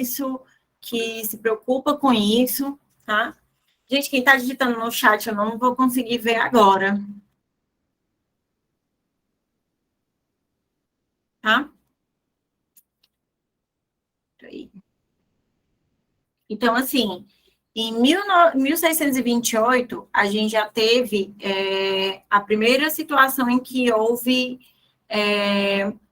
isso, que se preocupa com isso, tá? Gente, quem está digitando no chat, eu não vou conseguir ver agora. Tá? Então, assim, em 1628, a gente já teve a primeira situação em que houve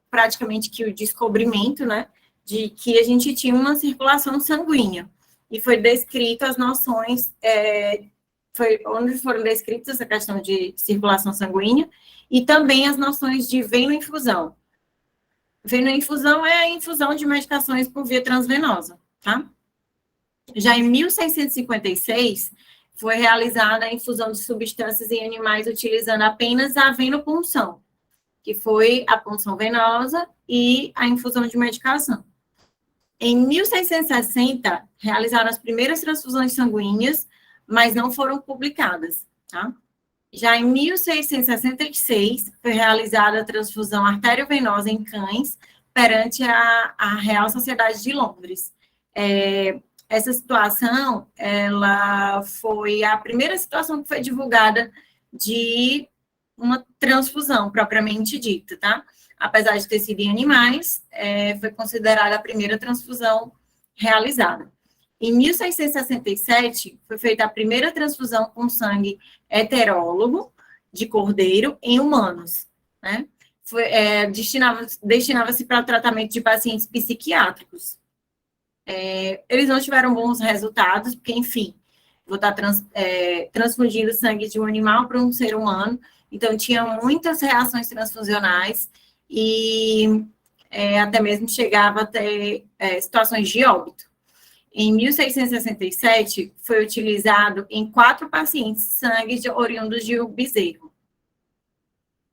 praticamente que o descobrimento, né, de que a gente tinha uma circulação sanguínea. E foi descrito as noções, foi onde foram descritas essa questão de circulação sanguínea, e também as noções de venoinfusão. Venoinfusão é a infusão de medicações por via transvenosa, tá? Já em 1656, foi realizada a infusão de substâncias em animais utilizando apenas a venopunção, que foi a punção venosa e a infusão de medicação. Em 1660, realizaram as primeiras transfusões sanguíneas, mas não foram publicadas, tá? Já em 1666, foi realizada a transfusão arteriovenosa em cães perante a Real Sociedade de Londres. Essa situação, ela foi a primeira situação que foi divulgada de uma transfusão, propriamente dita, tá? Apesar de ter sido em animais, foi considerada a primeira transfusão realizada. Em 1667, foi feita a primeira transfusão com sangue heterólogo de cordeiro em humanos, né? Destinava-se para o tratamento de pacientes psiquiátricos. Eles não tiveram bons resultados, porque, enfim, vou estar transfundindo sangue de um animal para um ser humano, então tinha muitas reações transfusionais e até mesmo chegava a ter situações de óbito. Em 1667, foi utilizado em 4 pacientes sangue oriundos de um bezerro.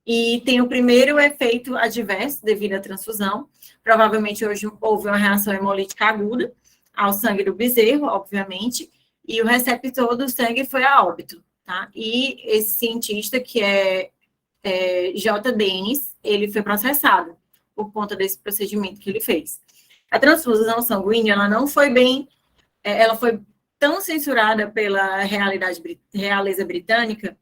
E tem o primeiro efeito adverso devido à transfusão. Provavelmente hoje houve uma reação hemolítica aguda ao sangue do bezerro, obviamente, e o receptor do sangue foi a óbito, tá? E esse cientista, que é J. Dennis, ele foi processado por conta desse procedimento que ele fez. A transfusão sanguínea, ela não foi bem, ela foi tão censurada pela realeza britânica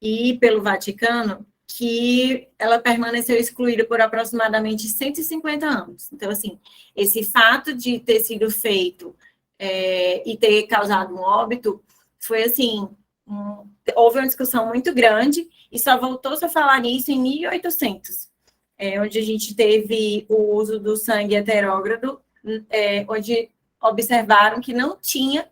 e pelo Vaticano, que ela permaneceu excluída por aproximadamente 150 anos. Então, assim, esse fato de ter sido feito e ter causado um óbito foi, assim, houve uma discussão muito grande e só voltou-se a falar nisso em 1800, onde a gente teve o uso do sangue heterógrado, onde observaram que não tinha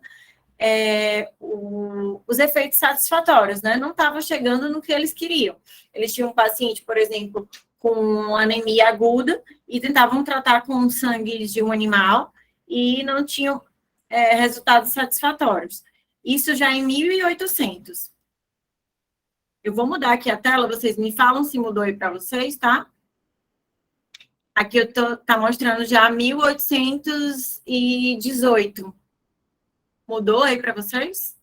os efeitos satisfatórios, né? Não estavam chegando no que eles queriam. Eles tinham um paciente, por exemplo, com anemia aguda e tentavam tratar com sangue de um animal e não tinham resultados satisfatórios. Isso já em 1800. Eu vou mudar aqui a tela, vocês me falam se mudou aí para vocês, tá? Aqui tá mostrando já 1818. Mudou aí para vocês?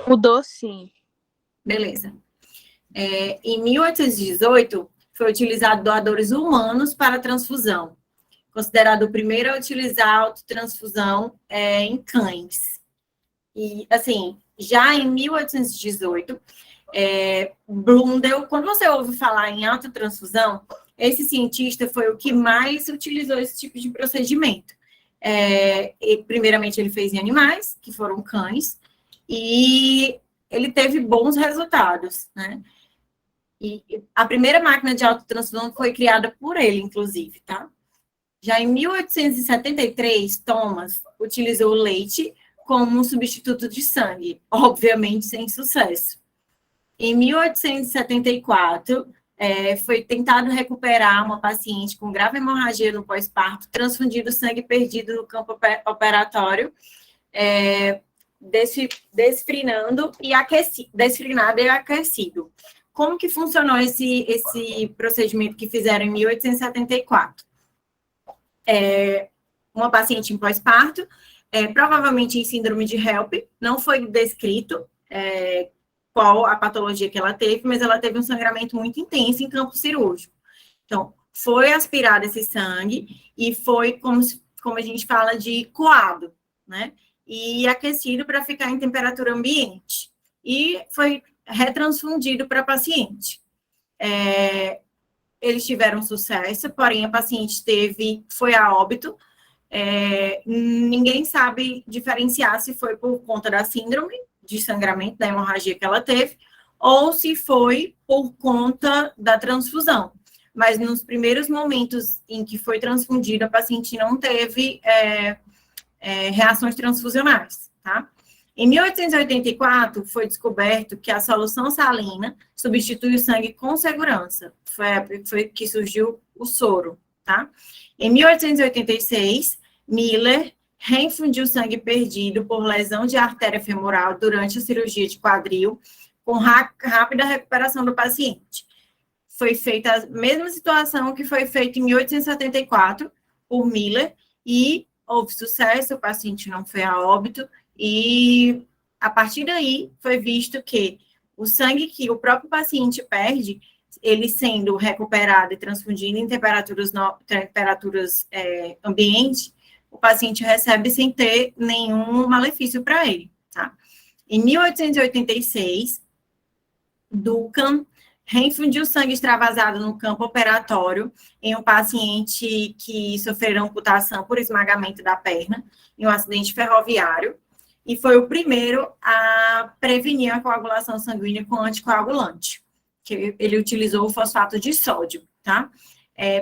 Mudou, sim. Beleza. Em 1818, foi utilizado doadores humanos para transfusão, considerado o primeiro a utilizar a autotransfusão em cães. E, assim, já em 1818, Blundell, quando você ouve falar em autotransfusão, esse cientista foi o que mais utilizou esse tipo de procedimento. Primeiramente, ele fez em animais, que foram cães, e ele teve bons resultados, né? E a primeira máquina de autotransfusão foi criada por ele, inclusive, tá? Já em 1873, Thomas utilizou o leite como um substituto de sangue, obviamente sem sucesso. Em 1874, foi tentado recuperar uma paciente com grave hemorragia no pós-parto, transfundindo sangue perdido no campo operatório, desfrinado e aquecido. Como que funcionou esse procedimento que fizeram em 1874? Uma paciente em pós-parto, provavelmente em síndrome de HELP, não foi descrito qual a patologia que ela teve, mas ela teve um sangramento muito intenso em campo cirúrgico. Então, foi aspirado esse sangue e foi, como a gente fala, de coado, né? E aquecido para ficar em temperatura ambiente. E foi retransfundido para a paciente. Eles tiveram sucesso, porém a paciente foi a óbito. Ninguém sabe diferenciar se foi por conta da síndrome de sangramento, da hemorragia que ela teve, ou se foi por conta da transfusão. Mas nos primeiros momentos em que foi transfundida, a paciente não teve reações transfusionais, tá? Em 1884, foi descoberto que a solução salina substitui o sangue com segurança. Foi que surgiu o soro, tá? Em 1886, Miller reinfundiu sangue perdido por lesão de artéria femoral durante a cirurgia de quadril, com rápida recuperação do paciente. Foi feita a mesma situação que foi feita em 1874 por Miller, e houve sucesso, o paciente não foi a óbito, e a partir daí foi visto que o sangue que o próprio paciente perde, ele sendo recuperado e transfundido em temperaturas ambientes, o paciente recebe sem ter nenhum malefício para ele, tá? Em 1886, Duncan reinfundiu sangue extravasado no campo operatório em um paciente que sofreu amputação por esmagamento da perna em um acidente ferroviário, e foi o primeiro a prevenir a coagulação sanguínea com anticoagulante, que ele utilizou o fosfato de sódio, tá?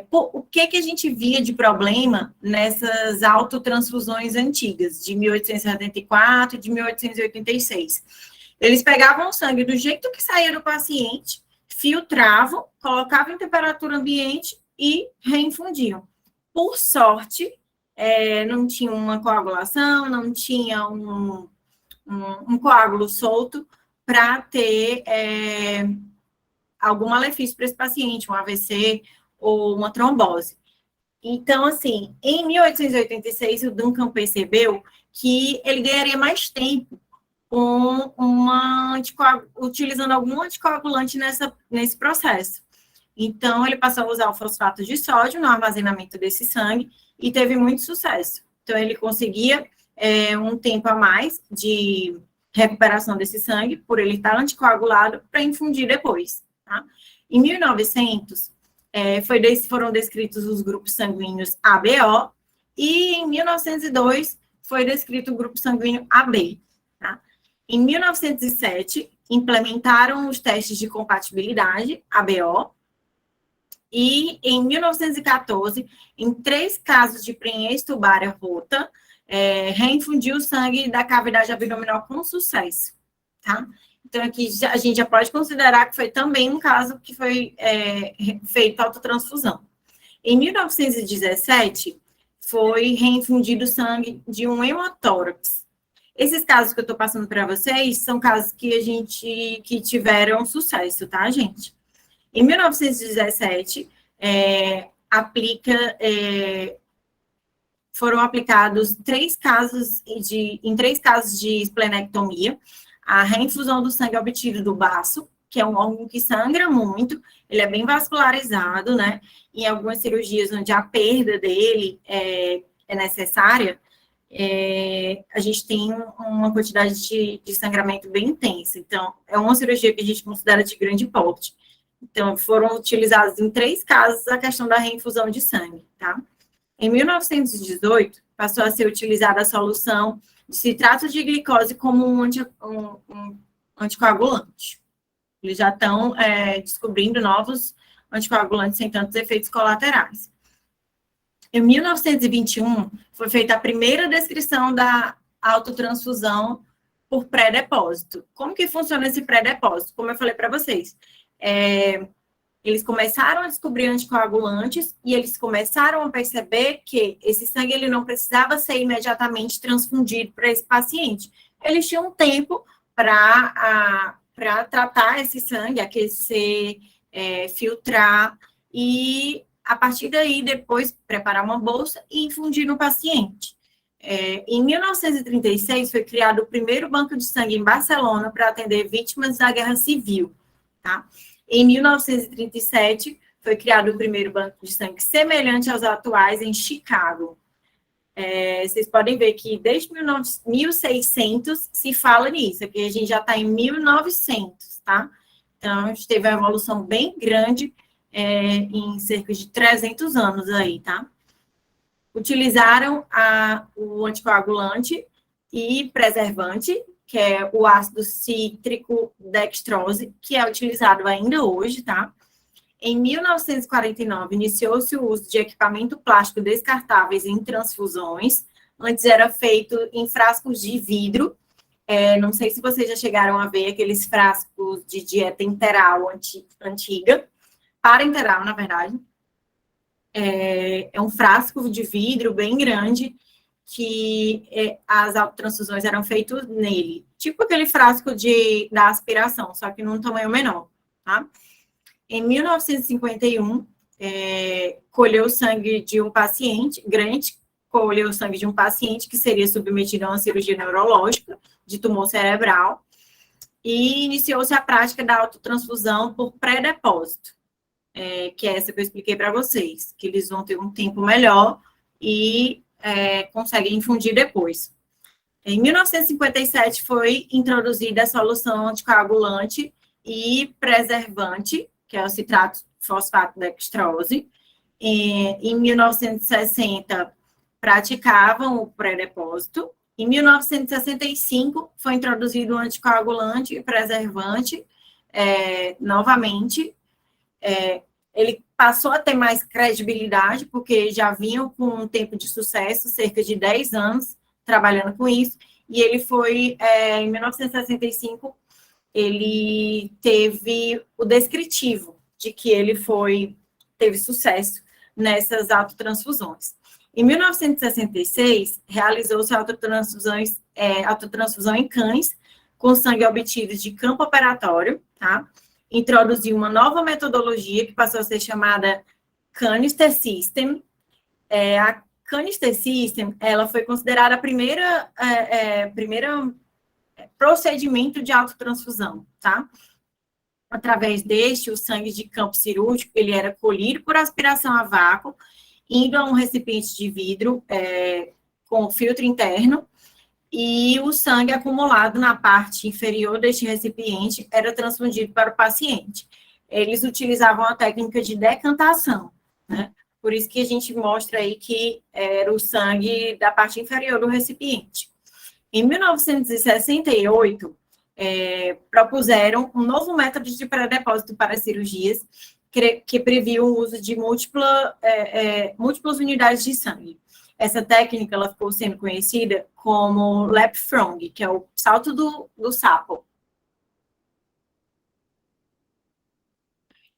O que a gente via de problema nessas autotransfusões antigas, de 1874 e de 1886? Eles pegavam o sangue do jeito que saía do paciente, filtravam, colocavam em temperatura ambiente e reinfundiam. Por sorte, não tinha uma coagulação, não tinha um coágulo solto para ter algum malefício para esse paciente, um AVC ou uma trombose. Então, assim, em 1886, o Duncan percebeu que ele ganharia mais tempo com utilizando algum anticoagulante nesse processo. Então, ele passou a usar o fosfato de sódio no armazenamento desse sangue e teve muito sucesso. Então, ele conseguia um tempo a mais de recuperação desse sangue, por ele estar anticoagulado, para infundir depois. Tá? Em 1900, foram descritos os grupos sanguíneos ABO, e em 1902 foi descrito o grupo sanguíneo AB. Tá? Em 1907, implementaram os testes de compatibilidade, ABO, e em 1914, em 3 casos de prenhez tubária rota, reinfundiu o sangue da cavidade abdominal com sucesso, tá? Então, aqui a gente já pode considerar que foi também um caso que foi feito autotransfusão. Em 1917, foi reinfundido sangue de um hemotórax. Esses casos que eu estou passando para vocês são casos que tiveram sucesso, tá, gente? Em 1917, foram aplicados em 3 casos de esplenectomia, a reinfusão do sangue obtido do baço, que é um órgão que sangra muito, ele é bem vascularizado, né? Em algumas cirurgias onde a perda dele é necessária, a gente tem uma quantidade de sangramento bem intensa. Então, é uma cirurgia que a gente considera de grande porte. Então, foram utilizados em 3 casos a questão da reinfusão de sangue, tá? Em 1918, passou a ser utilizada a solução de citrato de glicose como um anticoagulante. Eles já estão descobrindo novos anticoagulantes sem tantos efeitos colaterais. Em 1921, foi feita a primeira descrição da autotransfusão por pré-depósito. Como que funciona esse pré-depósito? Como eu falei para vocês, eles começaram a descobrir anticoagulantes e eles começaram a perceber que esse sangue ele não precisava ser imediatamente transfundido para esse paciente. Eles tinham tempo para tratar esse sangue, aquecer, filtrar e, a partir daí, depois preparar uma bolsa e infundir no paciente. Em 1936, foi criado o primeiro banco de sangue em Barcelona para atender vítimas da Guerra Civil, tá? Em 1937, foi criado o primeiro banco de sangue semelhante aos atuais em Chicago. Vocês podem ver que desde 1600 se fala nisso, aqui a gente já está em 1900, tá? Então, a gente teve uma evolução bem grande em cerca de 300 anos aí, tá? Utilizaram o anticoagulante e preservante, que é o ácido cítrico dextrose, que é utilizado ainda hoje, tá? Em 1949, iniciou-se o uso de equipamento plástico descartáveis em transfusões. Antes era feito em frascos de vidro. Não sei se vocês já chegaram a ver aqueles frascos de dieta enteral antiga. Parenteral, na verdade. É um frasco de vidro bem grande que as autotransfusões eram feitas nele. Tipo aquele frasco da aspiração, só que num tamanho menor, tá? Em 1951, colheu sangue de um paciente, Grant colheu sangue de um paciente que seria submetido a uma cirurgia neurológica de tumor cerebral e iniciou-se a prática da autotransfusão por pré-depósito, que é essa que eu expliquei para vocês, que eles vão ter um tempo melhor e conseguem infundir depois. Em 1957, foi introduzida a solução anticoagulante e preservante, que é o citrato fosfato dextrose. Em 1960, praticavam o pré-depósito. Em 1965, foi introduzido o anticoagulante e preservante novamente. Ele passou a ter mais credibilidade, porque já vinham com um tempo de sucesso, cerca de 10 anos, trabalhando com isso, e ele foi, em 1965, ele teve o descritivo de que ele teve sucesso nessas autotransfusões. Em 1966, realizou-se autotransfusão em cães com sangue obtido de campo operatório, tá? Introduziu uma nova metodologia que passou a ser chamada Canister System. A Canister System, ela foi considerada a primeira procedimento de autotransfusão, tá? Através deste, o sangue de campo cirúrgico, ele era colhido por aspiração a vácuo, indo a um recipiente de vidro com filtro interno, e o sangue acumulado na parte inferior deste recipiente era transfundido para o paciente. Eles utilizavam a técnica de decantação, né? Por isso que a gente mostra aí que era o sangue da parte inferior do recipiente. Em 1968, propuseram um novo método de pré-depósito para cirurgias que previa o uso de múltiplas unidades de sangue. Essa técnica ela ficou sendo conhecida como leapfrog, que é o salto do sapo.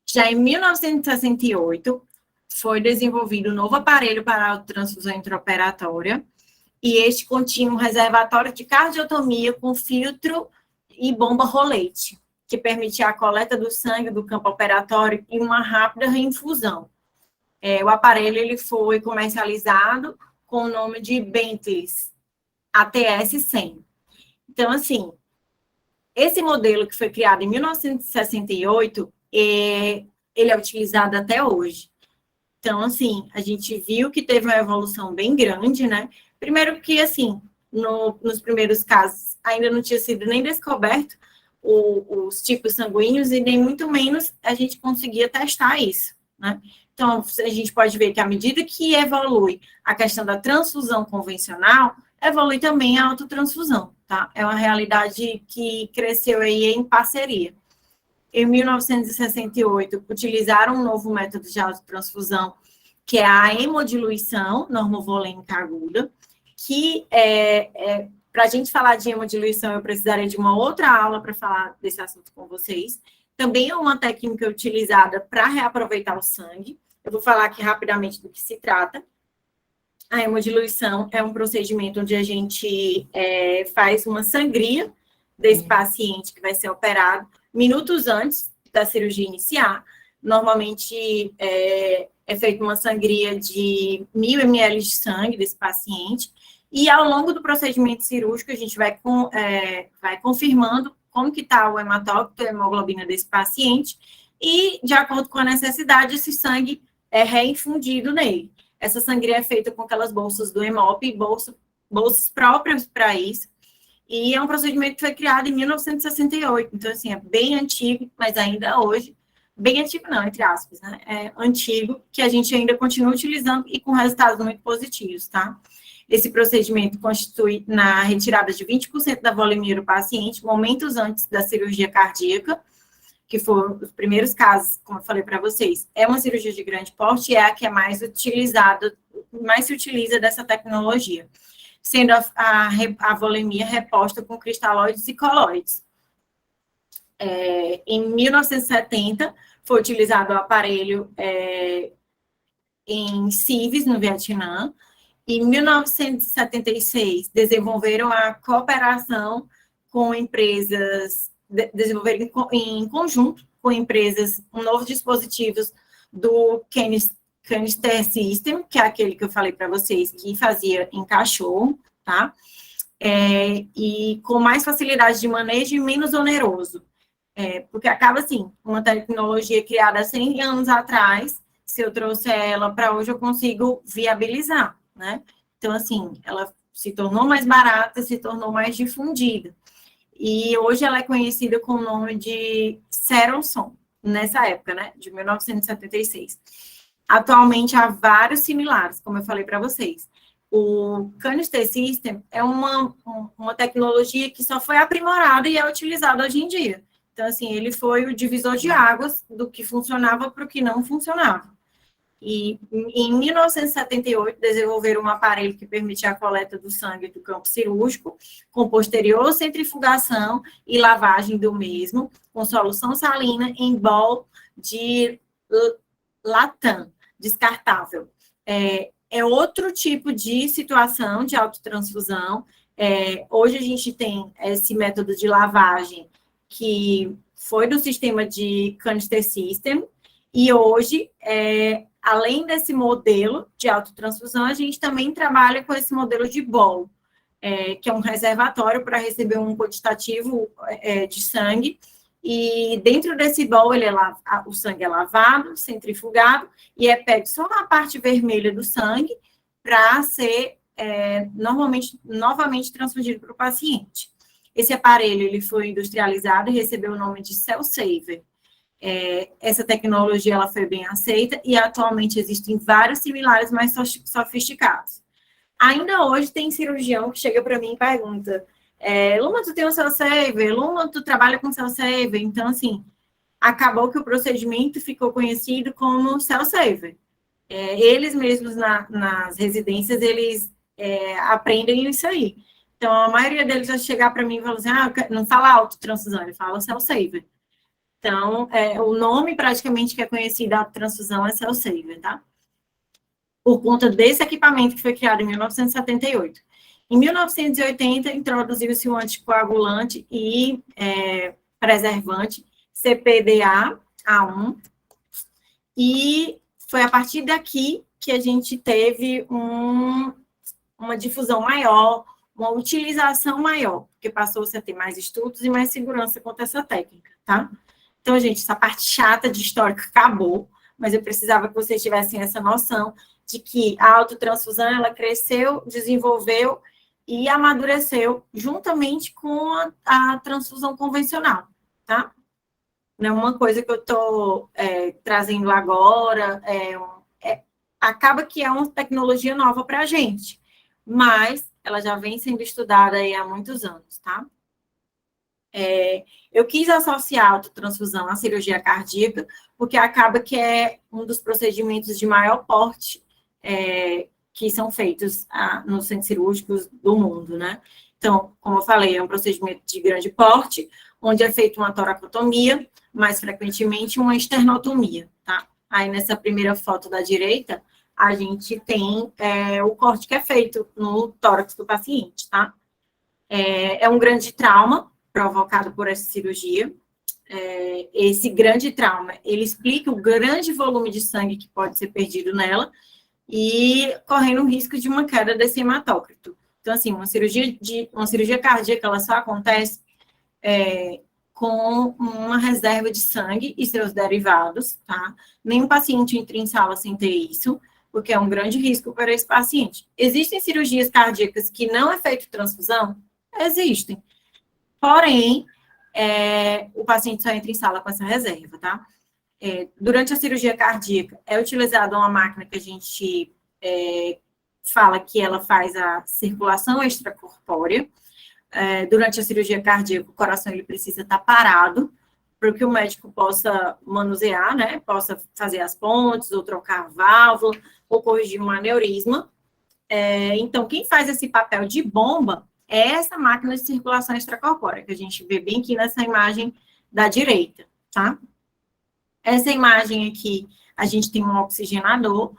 Já em 1968, foi desenvolvido um novo aparelho para a transfusão intraoperatória, e este continha um reservatório de cardiotomia com filtro e bomba rolete, que permitia a coleta do sangue do campo operatório e uma rápida reinfusão. O aparelho ele foi comercializado com o nome de Bentley's ATS-100. Então, assim, esse modelo que foi criado em 1968, ele é utilizado até hoje. Então, assim, a gente viu que teve uma evolução bem grande, né? Primeiro que, assim, nos primeiros casos, ainda não tinha sido nem descoberto os tipos sanguíneos e nem muito menos a gente conseguia testar isso, né? Então, a gente pode ver que à medida que evolui a questão da transfusão convencional, evolui também a autotransfusão, tá? É uma realidade que cresceu aí em parceria. Em 1968, utilizaram um novo método de autotransfusão, que é a hemodiluição normovolêmica aguda, que para a gente falar de hemodiluição, eu precisaria de uma outra aula para falar desse assunto com vocês. Também é uma técnica utilizada para reaproveitar o sangue. Eu vou falar aqui rapidamente do que se trata. A hemodiluição é um procedimento onde a gente faz uma sangria desse paciente que vai ser operado minutos antes da cirurgia iniciar. Normalmente é feita uma sangria de 1.000 ml de sangue desse paciente, e ao longo do procedimento cirúrgico a gente vai confirmando como que está o hematócrito, a hemoglobina desse paciente, e, de acordo com a necessidade, esse sangue é reinfundido nele. Essa sangria é feita com aquelas bolsas do Hemop, bolsas próprias para isso, e é um procedimento que foi criado em 1968, então, assim, é bem antigo, mas ainda hoje, bem antigo não, entre aspas, né? É antigo, que a gente ainda continua utilizando e com resultados muito positivos, tá? Esse procedimento constitui na retirada de 20% da volemia do paciente, momentos antes da cirurgia cardíaca, que foram os primeiros casos, como eu falei para vocês. É uma cirurgia de grande porte e é a que é mais utilizada, mais se utiliza dessa tecnologia, sendo a volemia reposta com cristalóides e colóides. Em 1970, foi utilizado o aparelho em Cives, no Vietnã. Em 1976, desenvolveram a cooperação com empresas, desenvolveram em conjunto com empresas um novo dispositivo do Canister System, que é aquele que eu falei para vocês, que fazia em cachorro, tá? E com mais facilidade de manejo e menos oneroso. Porque acaba assim, uma tecnologia criada há 100 anos atrás, se eu trouxer ela para hoje, eu consigo viabilizar, né? Então, assim, ela se tornou mais barata, se tornou mais difundida. E hoje ela é conhecida com o nome de Seronson, nessa época, né? De 1976. Atualmente, há vários similares, como eu falei para vocês. O Canister System é uma tecnologia que só foi aprimorada e é utilizada hoje em dia. Então, assim, ele foi o divisor de águas do que funcionava para o que não funcionava. E em 1978, desenvolveram um aparelho que permitia a coleta do sangue do campo cirúrgico, com posterior centrifugação e lavagem do mesmo, com solução salina em bol de latam, descartável. É outro tipo de situação de autotransfusão. Hoje a gente tem esse método de lavagem que foi do sistema de Canister System, e hoje, além desse modelo de autotransfusão, a gente também trabalha com esse modelo de bol, que é um reservatório para receber um quantitativo de sangue, e dentro desse bol, o sangue é lavado, centrifugado, e é pego só a parte vermelha do sangue para ser novamente transfundido para o paciente. Esse aparelho ele foi industrializado e recebeu o nome de Cell Saver. Essa tecnologia ela foi bem aceita e atualmente existem vários similares mais sofisticados. Ainda hoje tem cirurgião que chega para mim e pergunta: Luma, tu tem um Cell Saver? Luma, tu trabalha com Cell Saver? Então, assim, acabou que o procedimento ficou conhecido como Cell Saver. Eles mesmos nas residências, eles aprendem isso aí. Então, a maioria deles vai chegar para mim e falar assim: não fala autotransfusão, ele fala Cell Saver. Então, o nome praticamente que é conhecido da autotransfusão é Cell Saver, tá? Por conta desse equipamento que foi criado em 1978. Em 1980, introduziu-se o anticoagulante e preservante CPDA-A1, e foi a partir daqui que a gente teve uma difusão maior, uma utilização maior, porque passou-se a ter mais estudos e mais segurança quanto a essa técnica, tá? Então, gente, essa parte chata de histórico acabou, mas eu precisava que vocês tivessem essa noção de que a autotransfusão, ela cresceu, desenvolveu e amadureceu juntamente com a transfusão convencional, tá? Não é uma coisa que eu estou trazendo agora, acaba que é uma tecnologia nova para a gente, mas ela já vem sendo estudada aí há muitos anos, tá? Eu quis associar a autotransfusão à cirurgia cardíaca, porque acaba que é um dos procedimentos de maior porte que são feitos nos centros cirúrgicos do mundo, né? Então, como eu falei, é um procedimento de grande porte, onde é feita uma toracotomia, mais frequentemente uma esternotomia, tá? Aí, nessa primeira foto da direita, a gente tem o corte que é feito no tórax do paciente, tá? É um grande trauma provocado por essa cirurgia. Esse grande trauma, ele explica o grande volume de sangue que pode ser perdido nela e correndo o risco de uma queda desse hematócrito. Então, assim, uma cirurgia cardíaca, ela só acontece com uma reserva de sangue e seus derivados, tá? Nenhum paciente entra em sala sem ter isso, porque é um grande risco para esse paciente. Existem cirurgias cardíacas que não é feito transfusão? Existem. Porém, o paciente só entra em sala com essa reserva, tá? Durante a cirurgia cardíaca, é utilizada uma máquina que a gente fala que ela faz a circulação extracorpórea. Durante a cirurgia cardíaca, o coração ele precisa estar parado para que o médico possa manusear, né? Possa fazer as pontes, ou trocar a válvula, ou corrigir um aneurisma. Então, quem faz esse papel de bomba é essa máquina de circulação extracorpórea, que a gente vê bem aqui nessa imagem da direita, tá? Essa imagem aqui, a gente tem um oxigenador,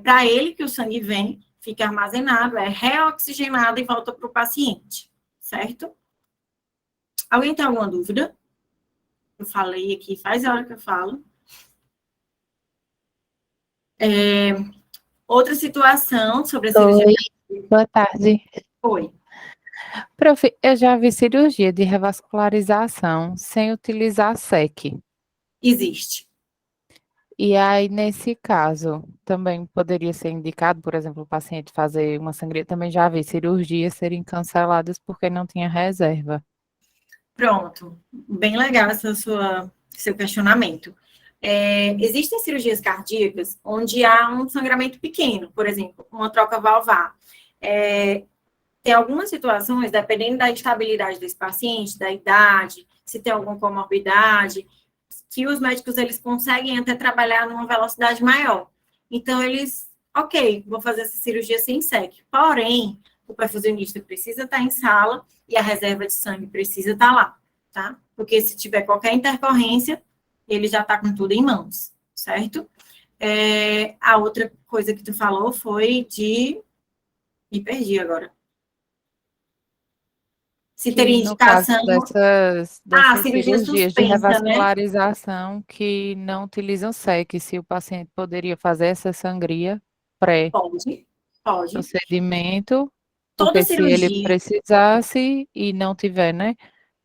para ele que o sangue vem, fica armazenado, é reoxigenado e volta para o paciente, certo? Alguém tem alguma dúvida? Eu falei aqui, faz a hora que eu falo. Outra situação sobre a cirurgia... Oi, boa tarde. Oi. Prof, eu já vi cirurgia de revascularização sem utilizar SEC. Existe. E aí, nesse caso, também poderia ser indicado, por exemplo, o paciente fazer uma sangria. Também já vi cirurgias serem canceladas porque não tinha reserva. Pronto. Bem legal seu questionamento. Existem cirurgias cardíacas onde há um sangramento pequeno, por exemplo, uma troca valvar. Tem algumas situações, dependendo da estabilidade desse paciente, da idade, se tem alguma comorbidade, que os médicos eles conseguem até trabalhar numa velocidade maior. Então, ok, vou fazer essa cirurgia sem SEC. Porém, o perfusionista precisa estar em sala e a reserva de sangue precisa estar lá, tá? Porque se tiver qualquer intercorrência, ele já está com tudo em mãos, certo? A outra coisa que tu falou foi de... Me perdi agora. Se teria indicação... No caso dessas cirurgia cirurgias de suspensa, né? revascularização que não utilizam SEC, se o paciente poderia fazer essa sangria Pode. Procedimento, Toda porque se ele cirurgia... precisasse e não tiver, né,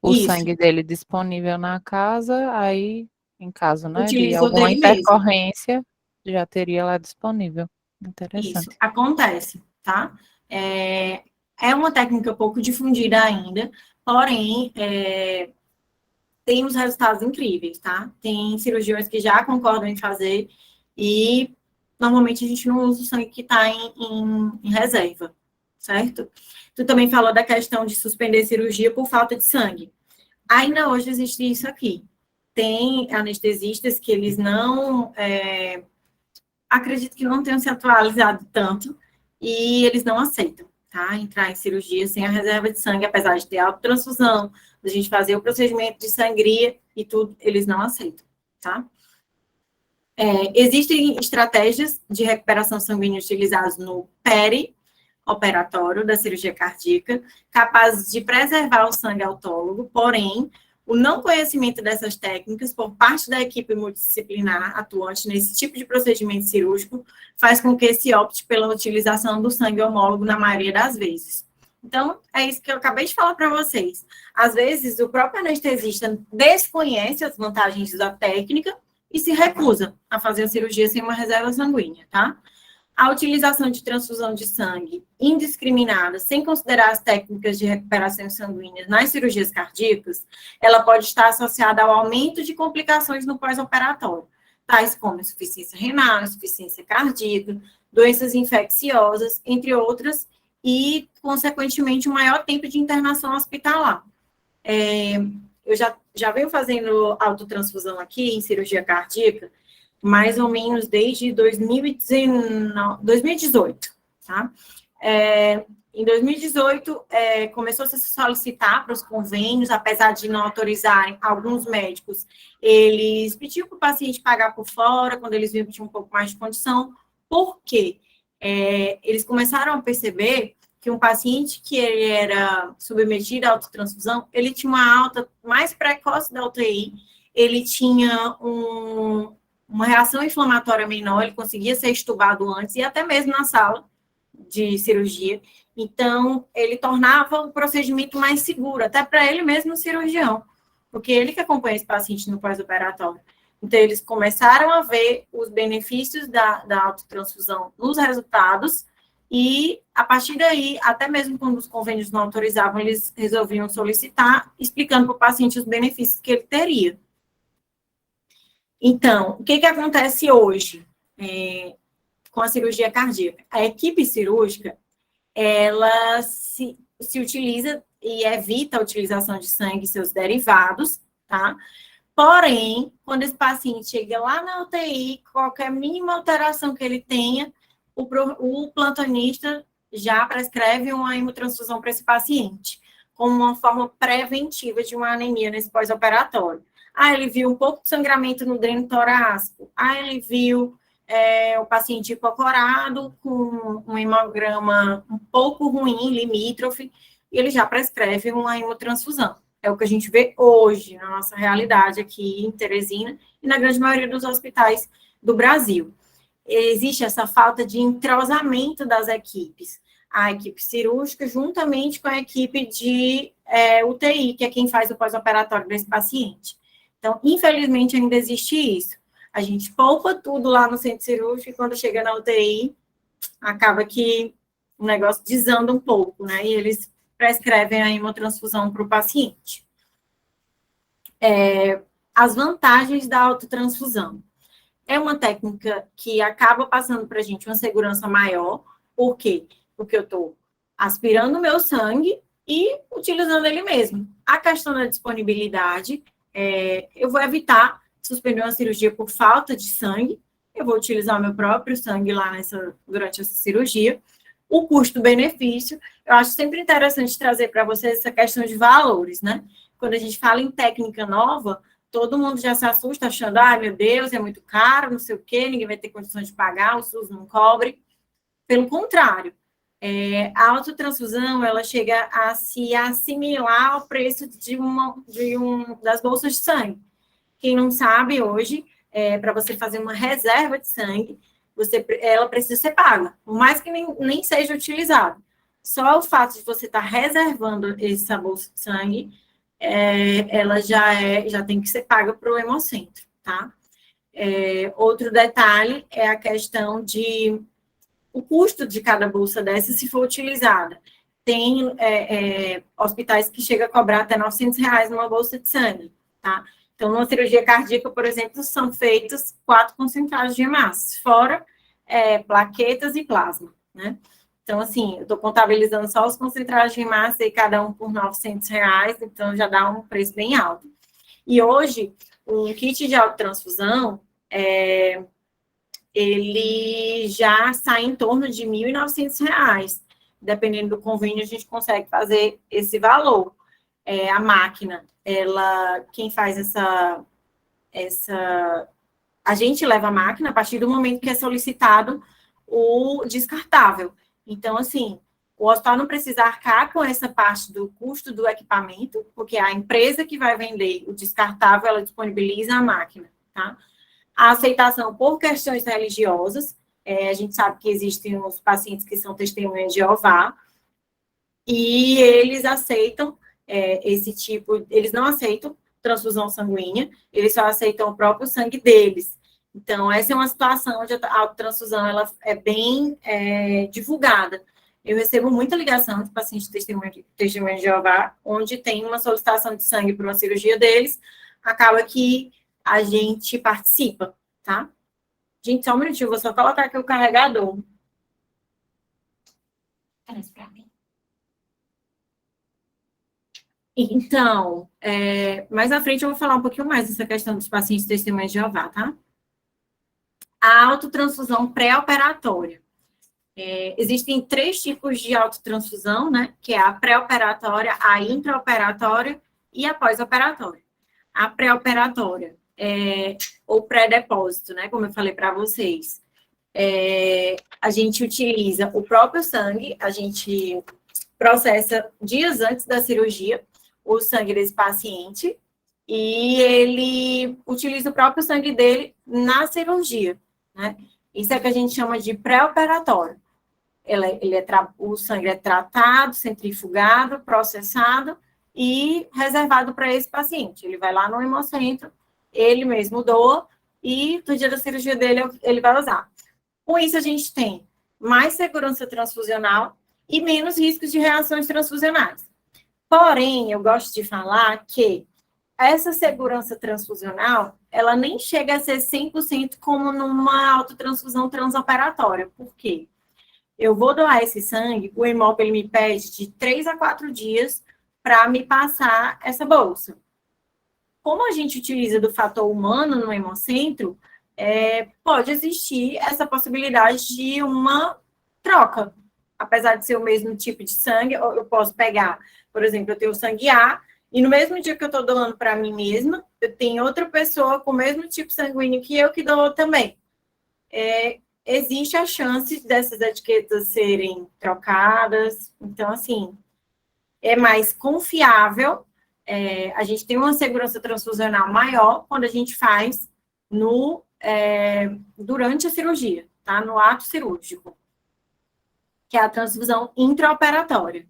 o Isso. sangue dele disponível na casa, aí, em caso, né, de Utiliza o alguma dele mesmo. intercorrência, já teria lá disponível. Interessante. Isso, acontece, tá? É uma técnica pouco difundida ainda, porém, tem uns resultados incríveis, tá? Tem cirurgiões que já concordam em fazer e, normalmente, a gente não usa o sangue que está em reserva, certo? Tu também falou da questão de suspender cirurgia por falta de sangue. Ainda hoje existe isso aqui. Tem anestesistas que eles não... acredito que não tenham se atualizado tanto e eles não aceitam, tá? Entrar em cirurgia sem a reserva de sangue, apesar de ter autotransfusão, da gente fazer o procedimento de sangria e tudo, eles não aceitam, tá? Existem estratégias de recuperação sanguínea utilizadas no perioperatório da cirurgia cardíaca, capazes de preservar o sangue autólogo, porém, o não conhecimento dessas técnicas por parte da equipe multidisciplinar atuante nesse tipo de procedimento cirúrgico faz com que se opte pela utilização do sangue homólogo na maioria das vezes. Então, é isso que eu acabei de falar para vocês. Às vezes, o próprio anestesista desconhece as vantagens da técnica e se recusa a fazer a cirurgia sem uma reserva sanguínea, tá? A utilização de transfusão de sangue indiscriminada, sem considerar as técnicas de recuperação sanguínea nas cirurgias cardíacas, ela pode estar associada ao aumento de complicações no pós-operatório, tais como insuficiência renal, insuficiência cardíaca, doenças infecciosas, entre outras, e, consequentemente, um maior tempo de internação hospitalar. Eu já venho fazendo autotransfusão aqui em cirurgia cardíaca, mais ou menos desde 2018, tá? Em 2018, começou a se solicitar para os convênios, apesar de não autorizarem alguns médicos, eles pediam para o paciente pagar por fora, quando eles viam que tinha um pouco mais de condição. Por quê? Eles começaram a perceber que um paciente que ele era submetido à autotransfusão, ele tinha uma alta mais precoce da UTI, ele tinha uma reação inflamatória menor, ele conseguia ser estubado antes e até mesmo na sala de cirurgia. Então, ele tornava o procedimento mais seguro, até para ele mesmo, o cirurgião. porque ele que acompanha esse paciente no pós-operatório. Então, eles começaram a ver os benefícios da autotransfusão nos resultados, e, a partir daí, até mesmo quando os convênios não autorizavam, eles resolviam solicitar, explicando para o paciente os benefícios que ele teria. Então, o que acontece hoje com a cirurgia cardíaca? A equipe cirúrgica, ela se utiliza e evita a utilização de sangue e seus derivados, tá? Porém, quando esse paciente chega lá na UTI, qualquer mínima alteração que ele tenha, o plantonista já prescreve uma hemotransfusão para esse paciente, como uma forma preventiva de uma anemia nesse pós-operatório. Ele viu um pouco de sangramento no dreno torácico. Ele viu o paciente hipocorado com um hemograma um pouco ruim, limítrofe, e ele já prescreve uma hemotransfusão. É o que a gente vê hoje na nossa realidade aqui em Teresina e na grande maioria dos hospitais do Brasil. Existe essa falta de entrosamento das equipes. A equipe cirúrgica juntamente com a equipe de UTI, que é quem faz o pós-operatório desse paciente. Então, infelizmente, ainda existe isso. A gente poupa tudo lá no centro cirúrgico e quando chega na UTI, acaba que o negócio desanda um pouco, né? E eles prescrevem a hemotransfusão para o paciente. As vantagens da autotransfusão. É uma técnica que acaba passando para a gente uma segurança maior. Por quê? Porque eu estou aspirando o meu sangue e utilizando ele mesmo. A questão da disponibilidade, eu vou evitar suspender uma cirurgia por falta de sangue, eu vou utilizar o meu próprio sangue lá durante essa cirurgia. O custo-benefício, eu acho sempre interessante trazer para vocês essa questão de valores, né? Quando a gente fala em técnica nova, todo mundo já se assusta achando, meu Deus, é muito caro, não sei o quê, ninguém vai ter condições de pagar, o SUS não cobre. Pelo contrário, a autotransfusão, ela chega a se assimilar ao preço das bolsas de sangue. Quem não sabe, hoje, para você fazer uma reserva de sangue, ela precisa ser paga, por mais que nem seja utilizada. Só o fato de você estar reservando essa bolsa de sangue, ela já tem que ser paga para o hemocentro, tá? Outro detalhe é a questão o custo de cada bolsa dessa, se for utilizada. Tem hospitais que chegam a cobrar até R$900 numa bolsa de sangue, tá? Então, numa cirurgia cardíaca, por exemplo, são feitos 4 concentrados de hemácias, fora plaquetas e plasma, né? Então, assim, eu estou contabilizando só os concentrados de hemácia e cada um por R$900, então já dá um preço bem alto. E hoje, um kit de autotransfusão, ele já sai em torno de R$1.900. Dependendo do convênio, a gente consegue fazer esse valor. A máquina, quem faz a gente leva a máquina a partir do momento que é solicitado o descartável. Então, assim, o hospital não precisa arcar com essa parte do custo do equipamento, porque a empresa que vai vender o descartável, ela disponibiliza a máquina, tá? A aceitação por questões religiosas, a gente sabe que existem os pacientes que são testemunhas de Jeová, e eles aceitam eles não aceitam transfusão sanguínea, eles só aceitam o próprio sangue deles. Então, essa é uma situação onde a autotransfusão ela é bem divulgada. Eu recebo muita ligação de pacientes testemunhas de Jeová, onde tem uma solicitação de sangue para uma cirurgia deles, acaba que a gente participa, tá? Gente, só um minutinho, vou só colocar aqui o carregador. Parece para mim. Então, mais à frente eu vou falar um pouquinho mais dessa questão dos pacientes testemunhas de Jeová, tá? A autotransfusão pré-operatória. Existem 3 tipos de autotransfusão, né? Que é a pré-operatória, a intraoperatória e a pós-operatória. A pré-operatória ou pré-depósito, né? Como eu falei para vocês. A gente utiliza o próprio sangue, a gente processa dias antes da cirurgia o sangue desse paciente e ele utiliza o próprio sangue dele na cirurgia, né? Isso é que a gente chama de pré-operatório. O sangue é tratado, centrifugado, processado e reservado para esse paciente. Ele vai lá no hemocentro, ele mesmo doa, e no dia da cirurgia dele, ele vai usar. Com isso, a gente tem mais segurança transfusional e menos riscos de reações transfusionais. Porém, eu gosto de falar que essa segurança transfusional, ela nem chega a ser 100% como numa autotransfusão transoperatória. Por quê? Eu vou doar esse sangue, o Hemop, ele me pede de 3 a 4 dias para me passar essa bolsa. Como a gente utiliza do fator humano no hemocentro, pode existir essa possibilidade de uma troca. Apesar de ser o mesmo tipo de sangue, eu posso pegar, por exemplo, eu tenho sangue A, e no mesmo dia que eu estou doando para mim mesma, eu tenho outra pessoa com o mesmo tipo sanguíneo que eu que doou também. Existe a chance dessas etiquetas serem trocadas, então, assim, é mais confiável, a gente tem uma segurança transfusional maior quando a gente faz durante a cirurgia, tá? No ato cirúrgico, que é a transfusão intraoperatória.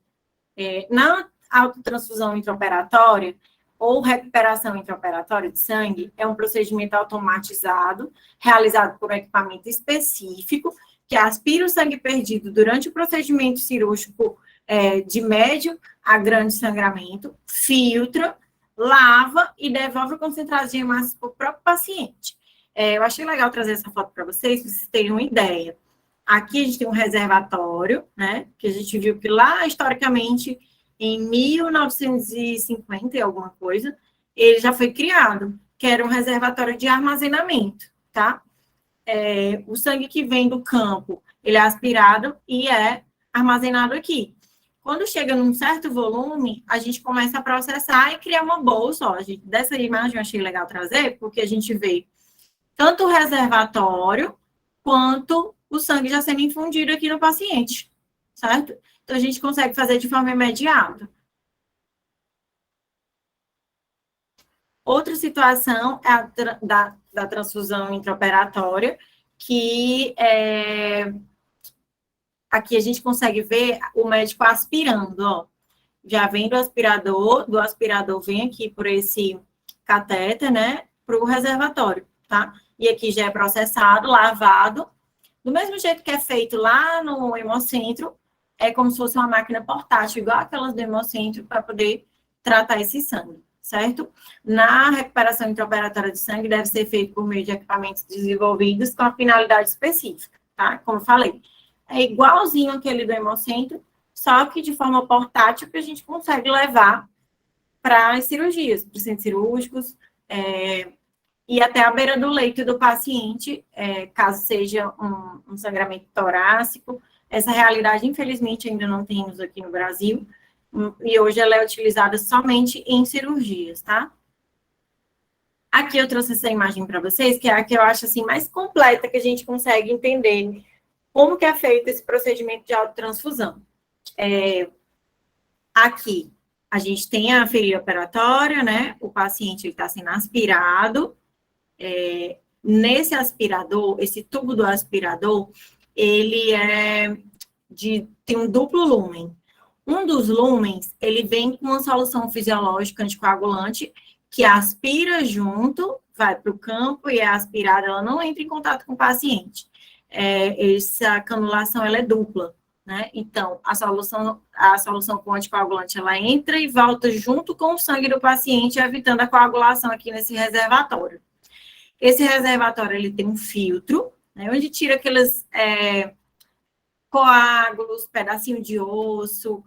Na autotransfusão intraoperatória ou recuperação intraoperatória de sangue, é um procedimento automatizado, realizado por um equipamento específico, que aspira o sangue perdido durante o procedimento cirúrgico de médio a grande sangramento, filtra, lava e devolve o concentrado de hemácias para o próprio paciente. Eu achei legal trazer essa foto para vocês, para vocês terem uma ideia. Aqui a gente tem um reservatório, né, que a gente viu que lá, historicamente, em 1950 e alguma coisa, ele já foi criado, que era um reservatório de armazenamento, tá? O sangue que vem do campo, ele é aspirado e é armazenado aqui. Quando chega num certo volume, a gente começa a processar e criar uma bolsa. Ó, dessa imagem eu achei legal trazer, porque a gente vê tanto o reservatório, quanto o sangue já sendo infundido aqui no paciente, certo? Então, a gente consegue fazer de forma imediata. Outra situação é a da transfusão intraoperatória, que aqui a gente consegue ver o médico aspirando, ó. Já vem do aspirador vem aqui por esse catéter, né, para o reservatório, tá? E aqui já é processado, lavado, do mesmo jeito que é feito lá no hemocentro, é como se fosse uma máquina portátil, igual aquelas do hemocentro, para poder tratar esse sangue, certo? Na recuperação intraoperatória de sangue, deve ser feito por meio de equipamentos desenvolvidos com a finalidade específica, tá? Como eu falei, é igualzinho aquele do hemocentro, só que de forma portátil, que a gente consegue levar para as cirurgias, para os centros cirúrgicos, e até a beira do leito do paciente, caso seja um sangramento torácico. Essa realidade, infelizmente, ainda não temos aqui no Brasil, e hoje ela é utilizada somente em cirurgias, tá? Aqui eu trouxe essa imagem para vocês, que é a que eu acho assim, mais completa, que a gente consegue entender como que é feito esse procedimento de autotransfusão. Aqui, a gente tem a ferida operatória, né? O paciente está sendo aspirado. Nesse aspirador, esse tubo do aspirador, ele tem um duplo lumen. Um dos lumens, ele vem com uma solução fisiológica anticoagulante que aspira junto, vai para o campo e é aspirada, ela não entra em contato com o paciente. Essa canulação, ela é dupla, né? Então, a solução com anticoagulante, ela entra e volta junto com o sangue do paciente, evitando a coagulação aqui nesse reservatório. Esse reservatório, ele tem um filtro, né, onde tira aqueles coágulos, pedacinho de osso,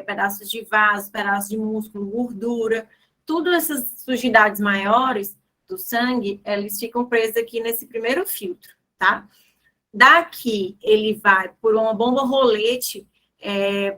pedaços de vaso, pedaços de músculo, gordura, tudo essas sujidades maiores do sangue, eles ficam presos aqui nesse primeiro filtro, tá? Daqui, ele vai por uma bomba rolete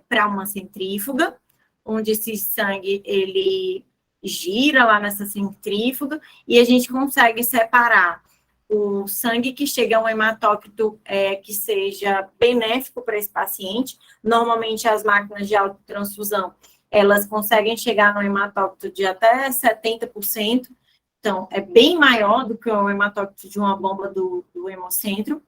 para uma centrífuga, onde esse sangue, ele gira lá nessa centrífuga, e a gente consegue separar o sangue que chega a um hematócrito que seja benéfico para esse paciente. Normalmente, as máquinas de autotransfusão, elas conseguem chegar no hematócrito de até 70%, então, é bem maior do que o hematócrito de uma bomba do hemocentro.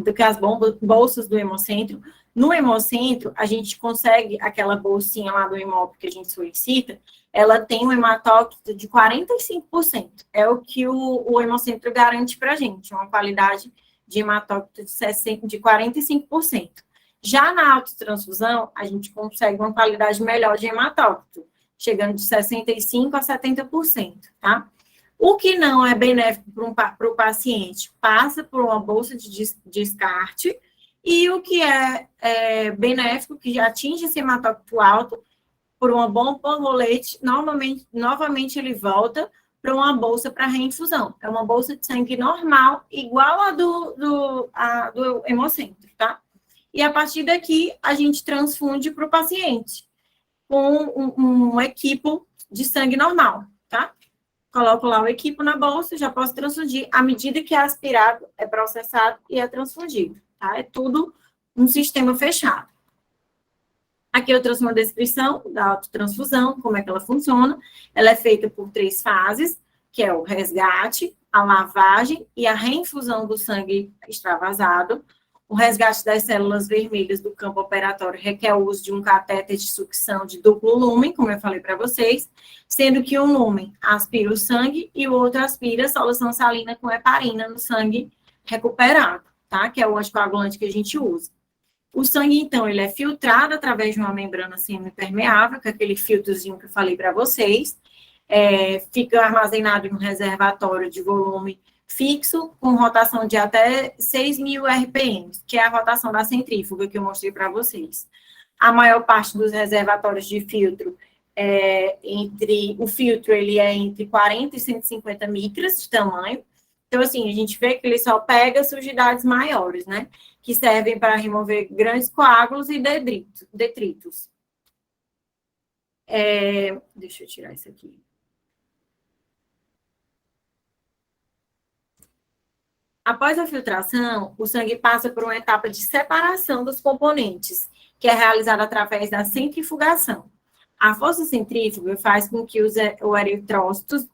do que as bolsas do Hemocentro. No Hemocentro, a gente consegue, aquela bolsinha lá do hemóbio que a gente solicita, ela tem um hematócrito de 45%. É o que o Hemocentro garante para a gente, uma qualidade de hematócrito de 45%. Já na autotransfusão, a gente consegue uma qualidade melhor de hematócrito, chegando de 65% a 70%, tá? O que não é benéfico para o paciente passa por uma bolsa de descarte, e o que é benéfico, que já atinge esse hematócrito alto, por uma bomba rolete, novamente ele volta para uma bolsa para reinfusão. É uma bolsa de sangue normal, igual a do Hemocentro, tá? E a partir daqui, a gente transfunde para o paciente com um equipo de sangue normal, tá? Coloco lá o equipo na bolsa, já posso transfundir à medida que é aspirado, é processado e é transfundido, tá? É tudo um sistema fechado. Aqui eu trouxe uma descrição da autotransfusão, como é que ela funciona. Ela é feita por 3 fases, que é o resgate, a lavagem e a reinfusão do sangue extravasado. O resgate das células vermelhas do campo operatório requer o uso de um catéter de sucção de duplo lumen, como eu falei para vocês, sendo que um lumen aspira o sangue e o outro aspira a solução salina com heparina no sangue recuperado, tá? Que é o anticoagulante que a gente usa. O sangue, então, ele é filtrado através de uma membrana semipermeável, que é aquele filtrozinho que eu falei para vocês, fica armazenado em um reservatório de volume fixo, com rotação de até 6.000 RPM, que é a rotação da centrífuga que eu mostrei para vocês. A maior parte dos reservatórios de filtro, o filtro ele é entre 40 e 150 micras de tamanho. Então, assim, a gente vê que ele só pega sujidades maiores, né? Que servem para remover grandes coágulos e detritos. Deixa eu tirar isso aqui. Após a filtração, o sangue passa por uma etapa de separação dos componentes, que é realizada através da centrifugação. A força centrífuga faz com que os eritrócitos,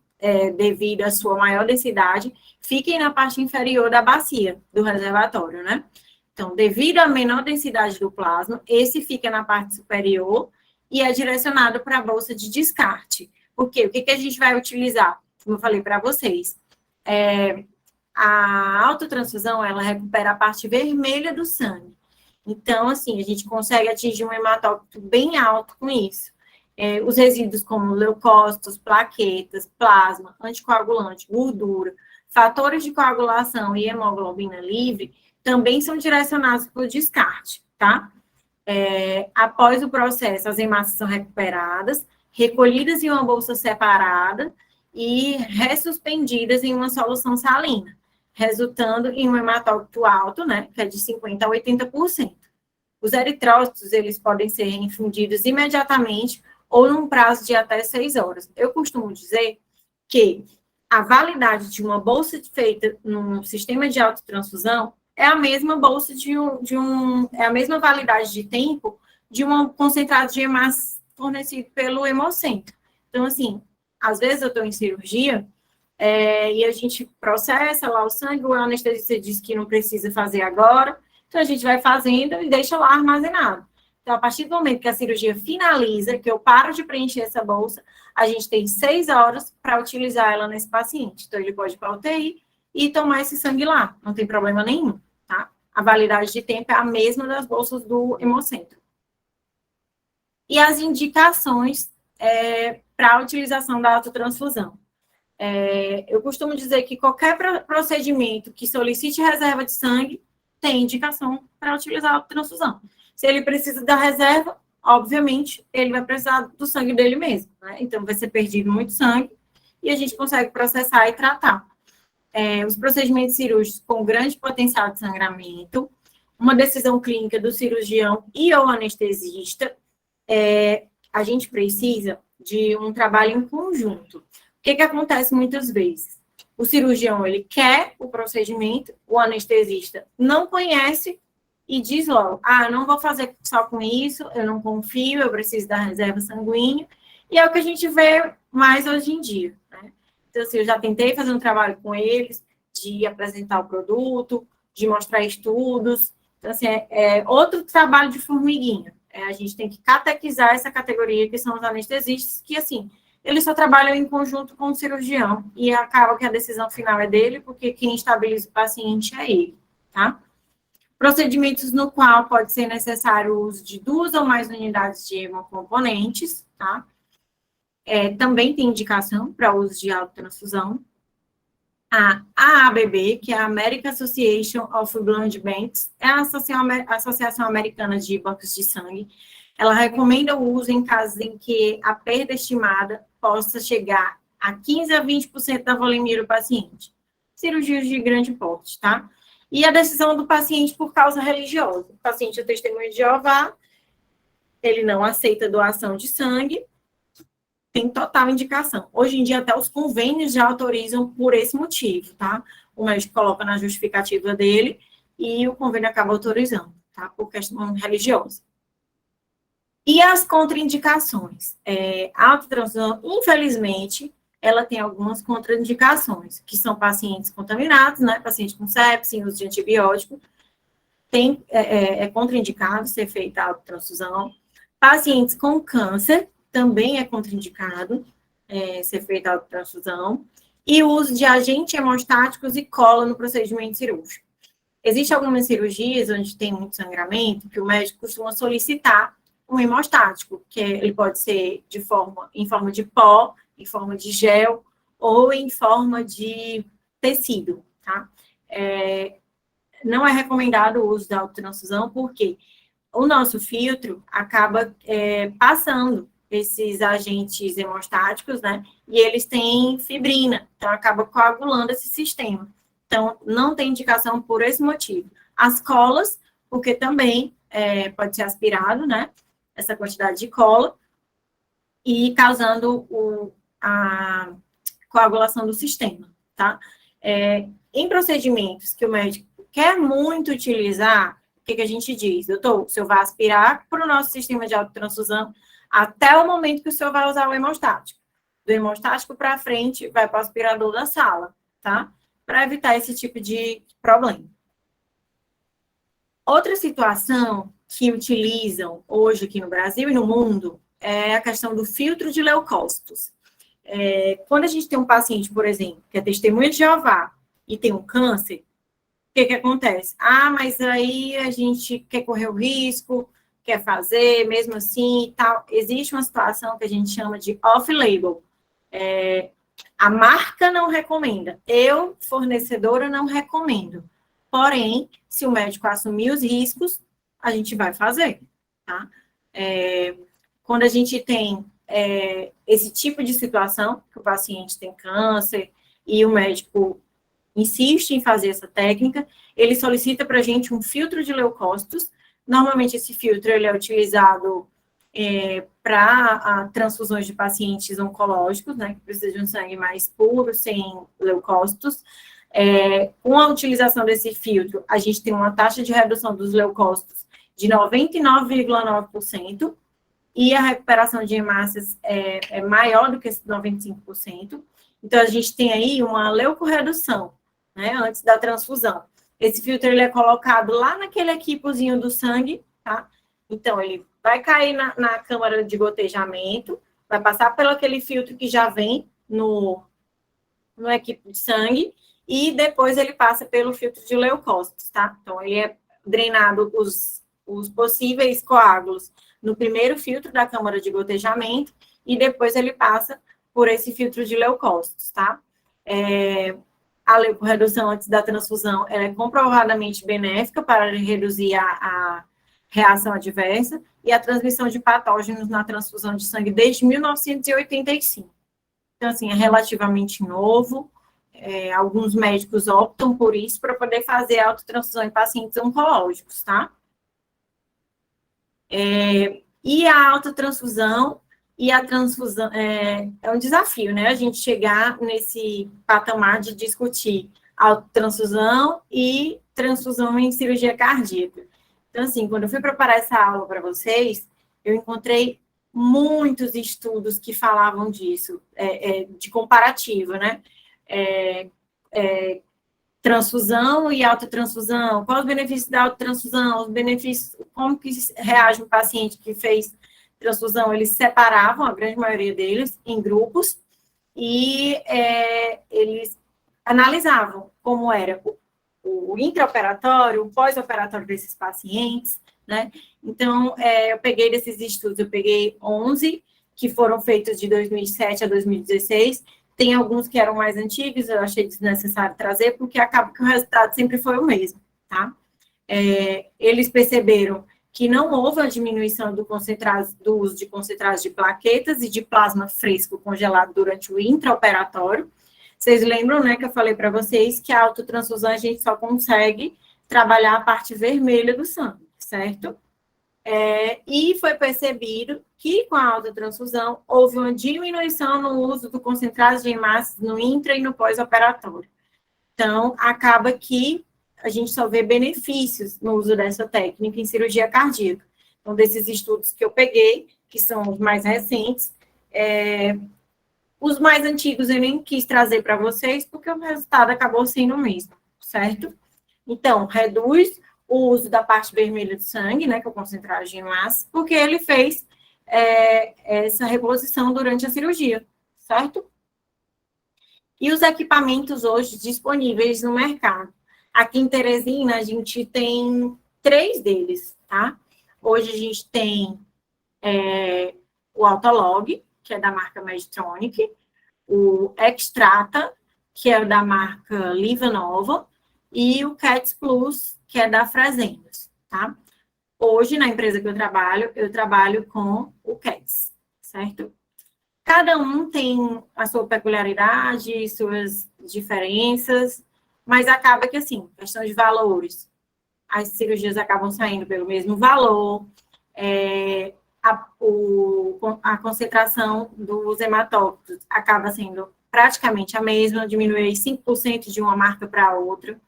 devido à sua maior densidade, fiquem na parte inferior da bacia do reservatório, né? Então, devido à menor densidade do plasma, esse fica na parte superior e é direcionado para a bolsa de descarte. Por quê? O que a gente vai utilizar? Como eu falei para vocês, a autotransfusão, ela recupera a parte vermelha do sangue. Então, assim, a gente consegue atingir um hematócrito bem alto com isso. Os resíduos como leucócitos, plaquetas, plasma, anticoagulante, gordura, fatores de coagulação e hemoglobina livre também são direcionados para o descarte, tá? Após o processo, as hemácias são recuperadas, recolhidas em uma bolsa separada e ressuspendidas em uma solução salina, resultando em um hematócrito alto, né, que é de 50% a 80%. Os eritrócitos, eles podem ser infundidos imediatamente ou num prazo de até 6 horas. Eu costumo dizer que a validade de uma bolsa feita num sistema de autotransfusão é a mesma bolsa é a mesma validade de tempo de um concentrado de hemácia fornecido pelo Hemocentro. Então, assim, às vezes eu estou em cirurgia e a gente processa lá o sangue, o anestesista diz que não precisa fazer agora, então a gente vai fazendo e deixa lá armazenado. Então, a partir do momento que a cirurgia finaliza, que eu paro de preencher essa bolsa, a gente tem 6 horas para utilizar ela nesse paciente. Então, ele pode ir para a UTI e tomar esse sangue lá, não tem problema nenhum, tá? A validade de tempo é a mesma das bolsas do Hemocentro. E as indicações para a utilização da autotransfusão. Eu costumo dizer que qualquer procedimento que solicite reserva de sangue tem indicação para utilizar a autotransfusão. Se ele precisa da reserva, obviamente, ele vai precisar do sangue dele mesmo, né? Então, vai ser perdido muito sangue e a gente consegue processar e tratar. Os procedimentos cirúrgicos com grande potencial de sangramento, uma decisão clínica do cirurgião e ou anestesista, a gente precisa de um trabalho em conjunto. O que acontece muitas vezes? O cirurgião, ele quer o procedimento, o anestesista não conhece e diz logo, não vou fazer só com isso, eu não confio, eu preciso da reserva sanguínea, e é o que a gente vê mais hoje em dia, né? Então, assim, eu já tentei fazer um trabalho com eles, de apresentar o produto, de mostrar estudos. Então, assim, é outro trabalho de formiguinha. A gente tem que catequizar essa categoria, que são os anestesistas, que, assim, eles só trabalham em conjunto com o cirurgião, e acaba que a decisão final é dele, porque quem estabiliza o paciente é ele, tá? Procedimentos no qual pode ser necessário o uso de 2 ou mais unidades de hemocomponentes, tá? Também tem indicação para o uso de autotransfusão. A AABB, que é a American Association of Blood Banks, é a Associação Americana de Bancos de Sangue. Ela recomenda o uso em casos em que a perda estimada possa chegar a 15 a 20% da volemia do paciente. Cirurgias de grande porte, tá? E a decisão do paciente por causa religiosa. O paciente é testemunha de Jeová, ele não aceita doação de sangue, tem total indicação. Hoje em dia, até os convênios já autorizam por esse motivo, tá? O médico coloca na justificativa dele e o convênio acaba autorizando, tá? Por questão religiosa. E as contraindicações? A autotransfusão, infelizmente, ela tem algumas contraindicações, que são pacientes contaminados, né? Paciente com sepsis, uso de antibiótico, é contraindicado ser feita a autotransfusão. Pacientes com câncer, também é contraindicado ser feita a autotransfusão, e o uso de agentes hemostáticos e cola no procedimento cirúrgico. Existem algumas cirurgias onde tem muito sangramento, que o médico costuma solicitar um hemostático, que ele pode ser em forma de pó, em forma de gel, ou em forma de tecido, tá? Não é recomendado o uso da autotransfusão, porque o nosso filtro acaba passando esses agentes hemostáticos, né? E eles têm fibrina, então acaba coagulando esse sistema. Então, não tem indicação por esse motivo. As colas, porque também pode ser aspirado, né? Essa quantidade de cola, e causando a coagulação do sistema, tá? Em procedimentos que o médico quer muito utilizar, o que a gente diz? Doutor, o senhor vai aspirar para o nosso sistema de autotransfusão até o momento que o senhor vai usar o hemostático. Do hemostático para frente, vai para o aspirador da sala, tá? Para evitar esse tipo de problema. Outra situação que utilizam hoje aqui no Brasil e no mundo é a questão do filtro de leucócitos. Quando a gente tem um paciente, por exemplo, que é testemunha de Jeová e tem um câncer, o que acontece? Mas aí a gente quer correr o risco, quer fazer, mesmo assim e tal. Existe uma situação que a gente chama de off-label. A marca não recomenda. Eu, fornecedora, não recomendo. Porém, se o médico assumir os riscos, a gente vai fazer, tá? Quando a gente tem esse tipo de situação, que o paciente tem câncer e o médico insiste em fazer essa técnica, ele solicita para a gente um filtro de leucócitos. Normalmente, esse filtro ele é utilizado para transfusões de pacientes oncológicos, né, que precisam de um sangue mais puro, sem leucócitos. Com a utilização desse filtro, a gente tem uma taxa de redução dos leucócitos de 99,9%, e a recuperação de hemácias é maior do que esse 95%. Então, a gente tem aí uma leucorredução, né, antes da transfusão. Esse filtro ele é colocado lá naquele equipozinho do sangue, tá? Então, ele vai cair na câmara de gotejamento, vai passar pelo aquele filtro que já vem no equipo de sangue, e depois ele passa pelo filtro de leucócitos, tá? Então, ele é drenado os possíveis coágulos no primeiro filtro da câmara de gotejamento, e depois ele passa por esse filtro de leucócitos, tá? A leucorredução antes da transfusão ela é comprovadamente benéfica para reduzir a reação adversa e a transmissão de patógenos na transfusão de sangue desde 1985. Então, assim, é relativamente novo. Alguns médicos optam por isso para poder fazer autotransfusão em pacientes oncológicos, tá? E a autotransfusão e a transfusão é um desafio, né? A gente chegar nesse patamar de discutir autotransfusão e transfusão em cirurgia cardíaca. Então, assim, quando eu fui preparar essa aula para vocês, eu encontrei muitos estudos que falavam disso, de comparativo, né? transfusão e autotransfusão, quais os benefícios da autotransfusão, os benefícios, como que reage um paciente que fez transfusão, eles separavam, a grande maioria deles, em grupos, e eles analisavam como era o intraoperatório, o pós-operatório desses pacientes, né? Então, eu peguei desses estudos, eu peguei 11, que foram feitos de 2007 a 2016, tem alguns que eram mais antigos, eu achei desnecessário trazer, porque acaba que o resultado sempre foi o mesmo, tá? Eles perceberam que não houve a diminuição do uso de concentrados de plaquetas e de plasma fresco congelado durante o intraoperatório. Vocês lembram, né, que eu falei para vocês que a autotransfusão a gente só consegue trabalhar a parte vermelha do sangue, certo? E foi percebido que com a autotransfusão houve uma diminuição no uso do concentrado de hemácias no intra e no pós-operatório. Então, acaba que a gente só vê benefícios no uso dessa técnica em cirurgia cardíaca. Então, desses estudos que eu peguei, que são os mais recentes, os mais antigos eu nem quis trazer para vocês, porque o resultado acabou sendo o mesmo, certo? Então, reduz o uso da parte vermelha do sangue, né, que é o concentrado de hemácia, porque ele fez essa reposição durante a cirurgia, certo? E os equipamentos hoje disponíveis no mercado. Aqui em Teresina, a gente tem 3 deles, tá? Hoje a gente tem o Autolog, que é da marca Medtronic, o Extrata, que é da marca Livanova, e o CATS Plus, que é da Fresenius, tá? Hoje, na empresa que eu trabalho com o CATS, certo? Cada um tem a sua peculiaridade, suas diferenças, mas acaba que, assim, questão de valores, as cirurgias acabam saindo pelo mesmo valor, a concentração dos hematócitos acaba sendo praticamente a mesma, diminui 5% de uma marca para outra.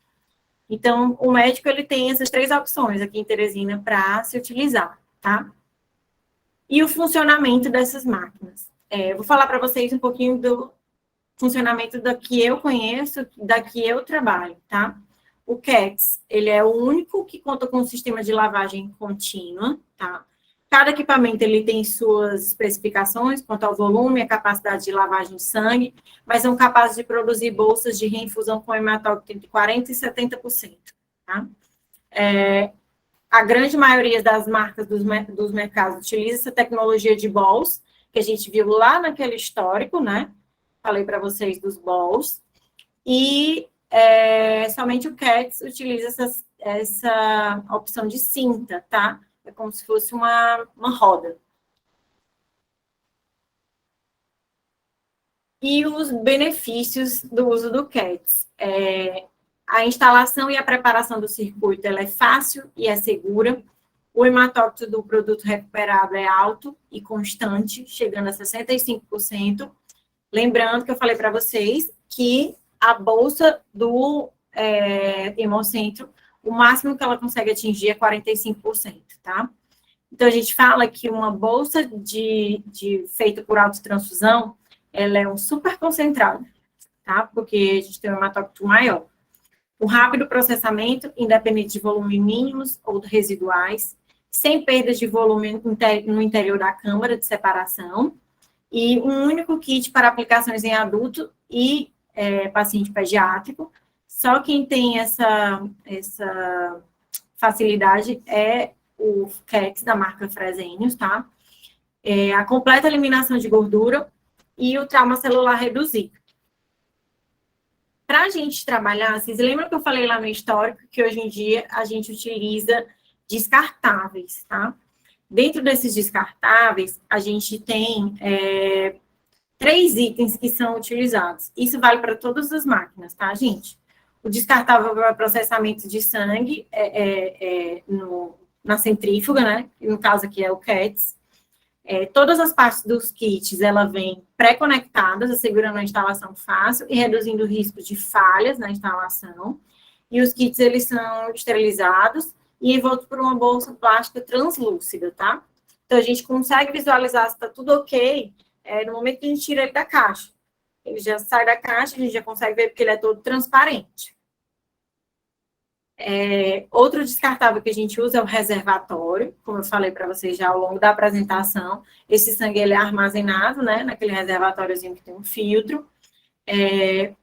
Então, o médico, ele tem essas 3 opções aqui em Teresina para se utilizar, tá? E o funcionamento dessas máquinas. Eu vou falar para vocês um pouquinho do funcionamento da que eu conheço, da que eu trabalho, tá? O CATS, ele é o único que conta com um sistema de lavagem contínua, tá? Cada equipamento, ele tem suas especificações quanto ao volume e a capacidade de lavagem de sangue, mas são capazes de produzir bolsas de reinfusão com hematócrito entre 40% e 70%, tá? A grande maioria das marcas dos mercados utiliza essa tecnologia de balls, que a gente viu lá naquele histórico, né? Falei para vocês dos balls. E somente o CATS utiliza essa opção de cinta, tá? É como se fosse uma roda. E os benefícios do uso do CATS. A instalação e a preparação do circuito, ela é fácil e é segura. O hematócrito do produto recuperado é alto e constante, chegando a 65%. Lembrando que eu falei para vocês que a bolsa do hemocentro, o máximo que ela consegue atingir é 45%, tá? Então, a gente fala que uma bolsa feita por autotransfusão, ela é um super concentrado, tá? Porque a gente tem um hematócrito maior. O rápido processamento, independente de volume mínimos ou residuais, sem perdas de volume no interior da câmara de separação, e um único kit para aplicações em adulto e paciente pediátrico. Só quem tem essa facilidade é o CATS da marca Fresenius, tá? A completa eliminação de gordura e o trauma celular reduzido. Para a gente trabalhar, vocês lembram que eu falei lá no histórico que hoje em dia a gente utiliza descartáveis, tá? Dentro desses descartáveis, a gente tem 3 itens que são utilizados. Isso vale para todas as máquinas, tá, gente? O descartável para processamento de sangue na centrífuga, né? No caso aqui é o CATS. Todas as partes dos kits, ela vem pré-conectadas, assegurando a instalação fácil e reduzindo o risco de falhas na instalação. E os kits, eles são esterilizados e envoltos por uma bolsa plástica translúcida, tá? Então, a gente consegue visualizar se está tudo ok no momento que a gente tira ele da caixa. Ele já sai da caixa, a gente já consegue ver porque ele é todo transparente. Outro descartável que a gente usa é o reservatório, como eu falei para vocês já ao longo da apresentação. Esse sangue ele é armazenado, né, naquele reservatóriozinho que tem um filtro.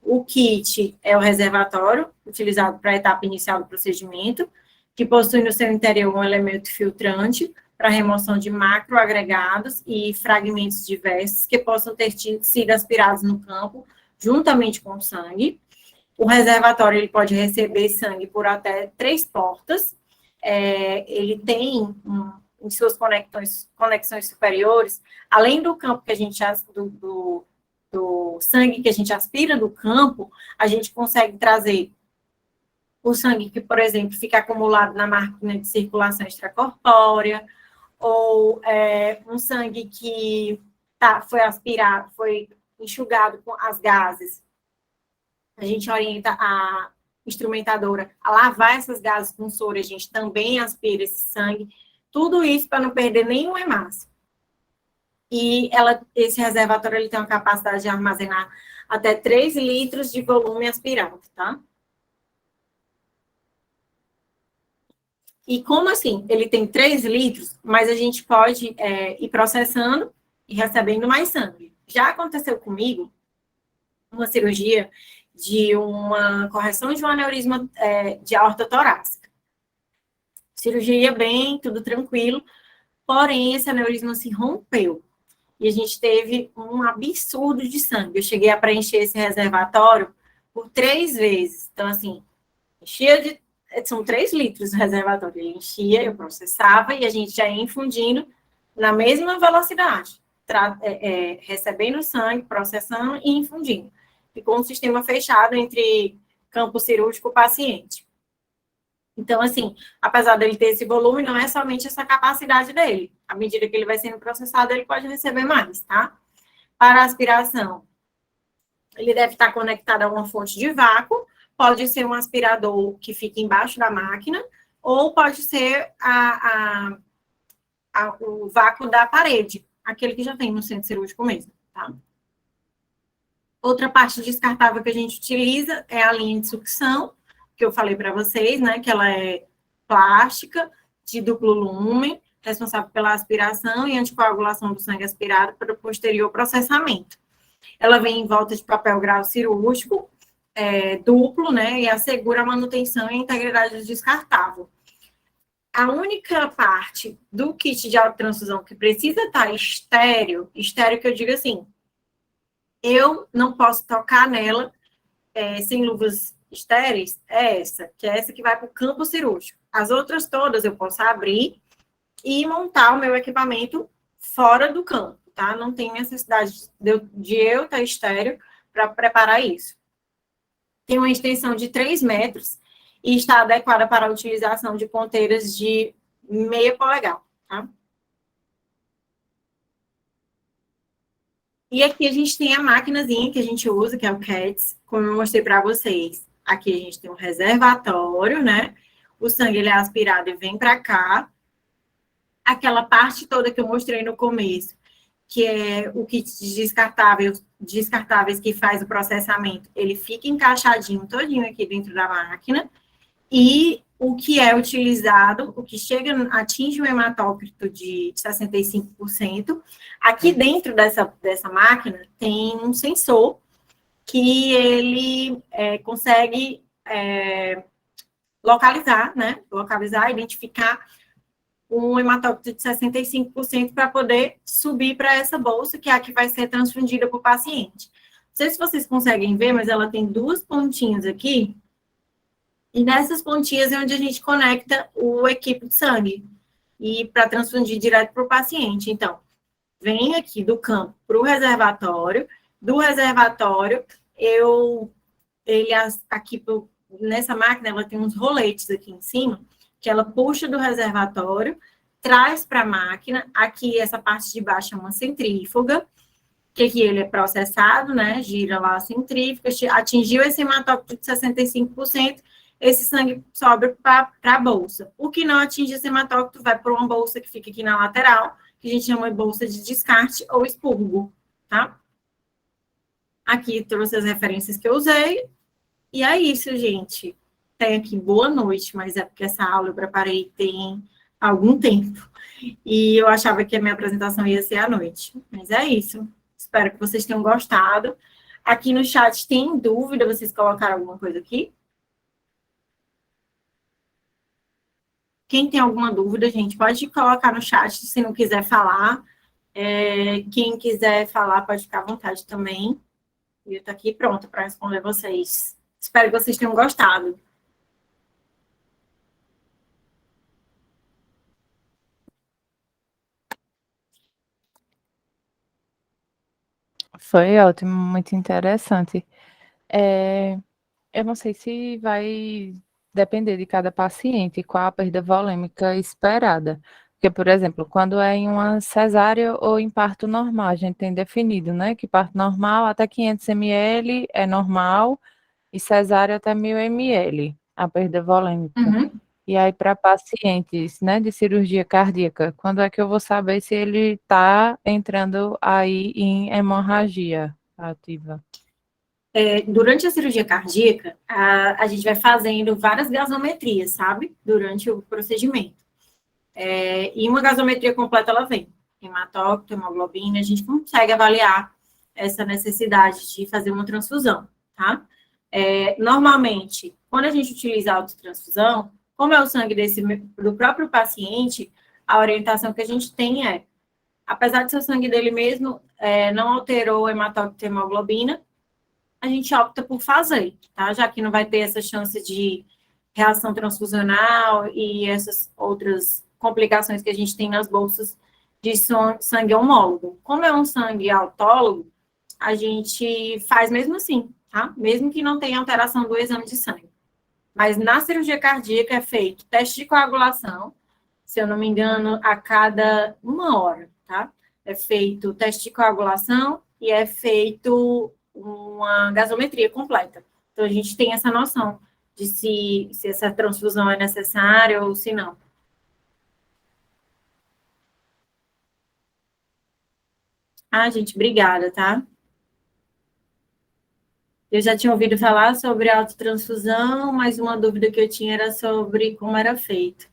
O kit é o reservatório, utilizado para a etapa inicial do procedimento, que possui no seu interior um elemento filtrante para remoção de macroagregados e fragmentos diversos que possam ter sido aspirados no campo, juntamente com o sangue. O reservatório ele pode receber sangue por até 3 portas. Ele tem, em suas conexões superiores, além do campo que a gente do sangue que a gente aspira do campo, a gente consegue trazer o sangue que, por exemplo, fica acumulado na máquina de circulação extracorpórea, ou um sangue que foi aspirado, foi enxugado com as gases. A gente orienta a instrumentadora a lavar essas gases com soro, a gente também aspira esse sangue, tudo isso para não perder nenhum hemácio. E esse reservatório ele tem uma capacidade de armazenar até 3 litros de volume aspirado, tá? E como assim? Ele tem 3 litros, mas a gente pode ir processando e recebendo mais sangue. Já aconteceu comigo uma cirurgia de uma correção de um aneurisma de aorta torácica. Cirurgia bem, tudo tranquilo, porém esse aneurisma se rompeu. E a gente teve um absurdo de sangue. Eu cheguei a preencher esse reservatório por 3 vezes. Então, assim, são 3 litros o reservatório. Ele enchia, eu processava e a gente já ia infundindo na mesma velocidade. Recebendo sangue, processando e infundindo. Ficou um sistema fechado entre campo cirúrgico e paciente. Então, assim, apesar dele ter esse volume, não é somente essa capacidade dele. À medida que ele vai sendo processado, ele pode receber mais, tá? Para a aspiração, ele deve estar conectado a uma fonte de vácuo, pode ser um aspirador que fica embaixo da máquina, ou pode ser o vácuo da parede, aquele que já tem no centro cirúrgico mesmo, tá? Outra parte descartável que a gente utiliza é a linha de sucção, que eu falei para vocês, né, que ela é plástica, de duplo lumen, responsável pela aspiração e anticoagulação do sangue aspirado para o posterior processamento. Ela vem em volta de papel grau cirúrgico, duplo, né, e assegura a manutenção e a integridade do descartável. A única parte do kit de autotransfusão que precisa estar estéreo que eu digo assim, eu não posso tocar nela sem luvas estéreis, que é essa que vai para o campo cirúrgico. As outras todas eu posso abrir e montar o meu equipamento fora do campo, tá? Não tem necessidade de eu estar estéreo para preparar isso. Tem uma extensão de 3 metros e está adequada para a utilização de ponteiras de meia polegar, tá? E aqui a gente tem a maquinazinha que a gente usa, que é o CATS, como eu mostrei para vocês. Aqui a gente tem um reservatório, né? O sangue ele é aspirado e vem para cá. Aquela parte toda que eu mostrei no começo, que é o kit de descartáveis que faz o processamento, ele fica encaixadinho todinho aqui dentro da máquina. E o que é utilizado, o que atinge o hematócrito de 65%, aqui dentro dessa máquina tem um sensor que ele consegue localizar, né? Localizar, identificar um hematócrito de 65% para poder subir para essa bolsa, que é a que vai ser transfundida para o paciente. Não sei se vocês conseguem ver, mas ela tem 2 pontinhas aqui, e nessas pontinhas é onde a gente conecta o equipe de sangue, e para transfundir direto para o paciente. Então, vem aqui do campo para o reservatório, do reservatório, nessa máquina, ela tem uns roletes aqui em cima, que ela puxa do reservatório, traz para a máquina, aqui essa parte de baixo é uma centrífuga, que aqui ele é processado, né, gira lá a centrífuga, atingiu esse hematócrito de 65%, esse sangue sobe para a bolsa. O que não atinge esse hematócrito vai para uma bolsa que fica aqui na lateral, que a gente chama de bolsa de descarte ou expurgo, tá? Aqui trouxe as referências que eu usei, e é isso, gente. tem aqui boa noite, mas é porque essa aula eu preparei tem algum tempo. E eu achava que a minha apresentação ia ser à noite. Mas é isso. Espero que vocês tenham gostado. Aqui no chat tem dúvida? Vocês colocaram alguma coisa aqui? Quem tem alguma dúvida, gente, pode colocar no chat se não quiser falar. Quem quiser falar, pode ficar à vontade também. E eu estou aqui pronta para responder vocês. Espero que vocês tenham gostado. Foi ótimo, muito interessante. Eu não sei se vai depender de cada paciente qual a perda volêmica esperada. Porque, por exemplo, quando é em uma cesárea ou em parto normal, a gente tem definido, né, que parto normal até 500 ml é normal e cesárea até 1000 ml, a perda volêmica. Uhum. E aí, para pacientes, né, de cirurgia cardíaca, quando é que eu vou saber se ele está entrando aí em hemorragia ativa? Durante a cirurgia cardíaca, a gente vai fazendo várias gasometrias, sabe? Durante o procedimento. E uma gasometria completa, ela vem. Hematócrito, hemoglobina, a gente consegue avaliar essa necessidade de fazer uma transfusão, tá? Normalmente, quando a gente utiliza a autotransfusão, como é o sangue do próprio paciente, a orientação que a gente tem apesar de ser o sangue dele mesmo, não alterou o hematócrito e hemoglobina, a gente opta por fazer, tá? Já que não vai ter essa chance de reação transfusional e essas outras complicações que a gente tem nas bolsas de sangue homólogo. Como é um sangue autólogo, a gente faz mesmo assim, tá? Mesmo que não tenha alteração do exame de sangue. Mas na cirurgia cardíaca é feito teste de coagulação, se eu não me engano, a cada 1 hora, tá? É feito teste de coagulação e é feito uma gasometria completa. Então, a gente tem essa noção de se essa transfusão é necessária ou se não. Gente, obrigada, tá? Eu já tinha ouvido falar sobre autotransfusão, mas uma dúvida que eu tinha era sobre como era feito.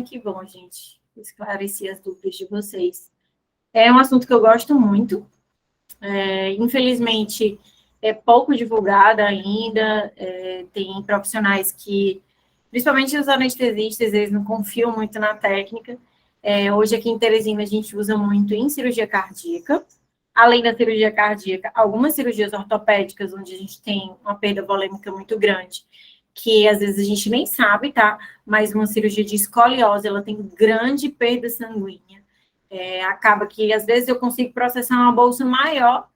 Que bom, gente. Esclareci as dúvidas de vocês. É um assunto que eu gosto muito. Infelizmente, é pouco divulgada ainda. Tem profissionais que, principalmente os anestesistas, eles não confiam muito na técnica. Hoje, aqui em Teresina, a gente usa muito em cirurgia cardíaca. Além da cirurgia cardíaca, algumas cirurgias ortopédicas, onde a gente tem uma perda volêmica muito grande, que às vezes a gente nem sabe, tá? Mas uma cirurgia de escoliose, ela tem grande perda sanguínea. Acaba que, às vezes, eu consigo processar uma bolsa maior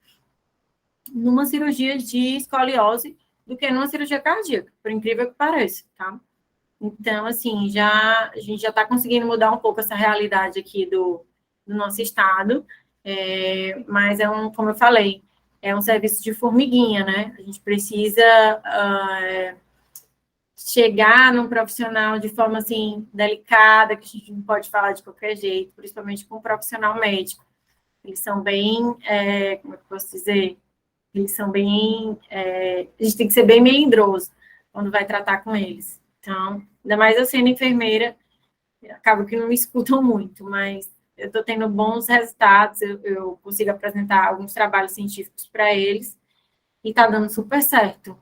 numa cirurgia de escoliose do que numa cirurgia cardíaca, por incrível que pareça, tá? Então, assim, a gente já está conseguindo mudar um pouco essa realidade aqui do nosso estado, mas como eu falei, é um serviço de formiguinha, né? A gente precisa chegar num profissional de forma, assim, delicada, que a gente não pode falar de qualquer jeito, principalmente com um profissional médico. Eles são bem, como é que eu posso dizer? Eles são bem, a gente tem que ser bem melindroso quando vai tratar com eles. Então, ainda mais eu sendo enfermeira, acaba que não me escutam muito, mas eu estou tendo bons resultados, eu consigo apresentar alguns trabalhos científicos para eles, e está dando super certo.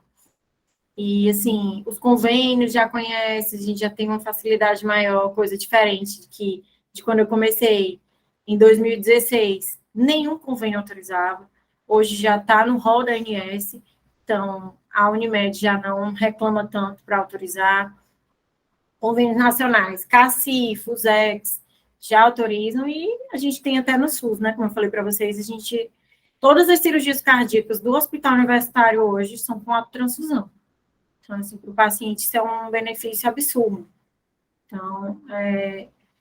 E, assim, os convênios já conhecem, a gente já tem uma facilidade maior, coisa diferente de quando eu comecei em 2016, nenhum convênio autorizava, hoje já está no rol da ANS, então a Unimed já não reclama tanto para autorizar. Convênios nacionais, CACI, FUSEX, já autorizam, e a gente tem até no SUS, né? Como eu falei para vocês, todas as cirurgias cardíacas do hospital universitário hoje são com autotransfusão. Então, assim, para o paciente, isso é um benefício absurdo. Então,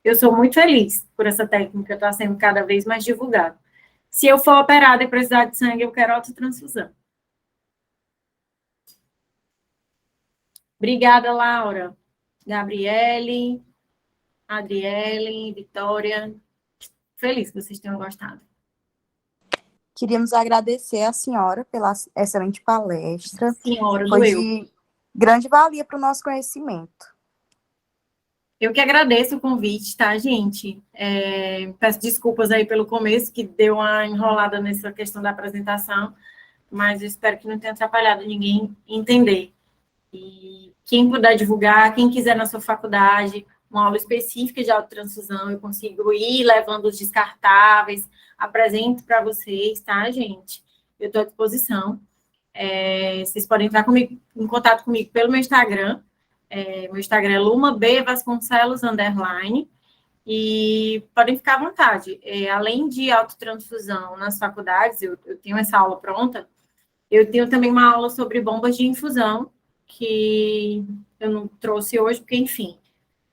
eu sou muito feliz por essa técnica estar sendo cada vez mais divulgada. Se eu for operada e precisar de sangue, eu quero autotransfusão. Obrigada, Laura. Gabriele, Adriele, Vitória. Feliz que vocês tenham gostado. Queríamos agradecer a senhora pela excelente palestra. Senhora, Foi doeu. grande valia para o nosso conhecimento. Eu que agradeço o convite, tá, gente? Peço desculpas aí pelo começo, que deu uma enrolada nessa questão da apresentação, mas eu espero que não tenha atrapalhado ninguém entender. E quem puder divulgar, quem quiser na sua faculdade, uma aula específica de autotransfusão, eu consigo ir levando os descartáveis, apresento para vocês, tá, gente? Eu estou à disposição. Vocês podem entrar em contato comigo pelo meu Instagram. Meu Instagram é lumabvasconcelos_, e podem ficar à vontade. Além de autotransfusão nas faculdades, eu tenho essa aula pronta, eu tenho também uma aula sobre bombas de infusão, que eu não trouxe hoje, porque, enfim,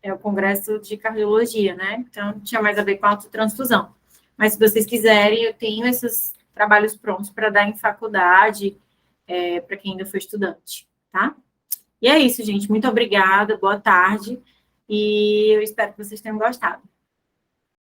é o congresso de cardiologia, né? Então, tinha mais a ver com autotransfusão. Mas, se vocês quiserem, eu tenho esses trabalhos prontos para dar em faculdade, para quem ainda for estudante, tá? E é isso, gente. Muito obrigada, boa tarde, e eu espero que vocês tenham gostado.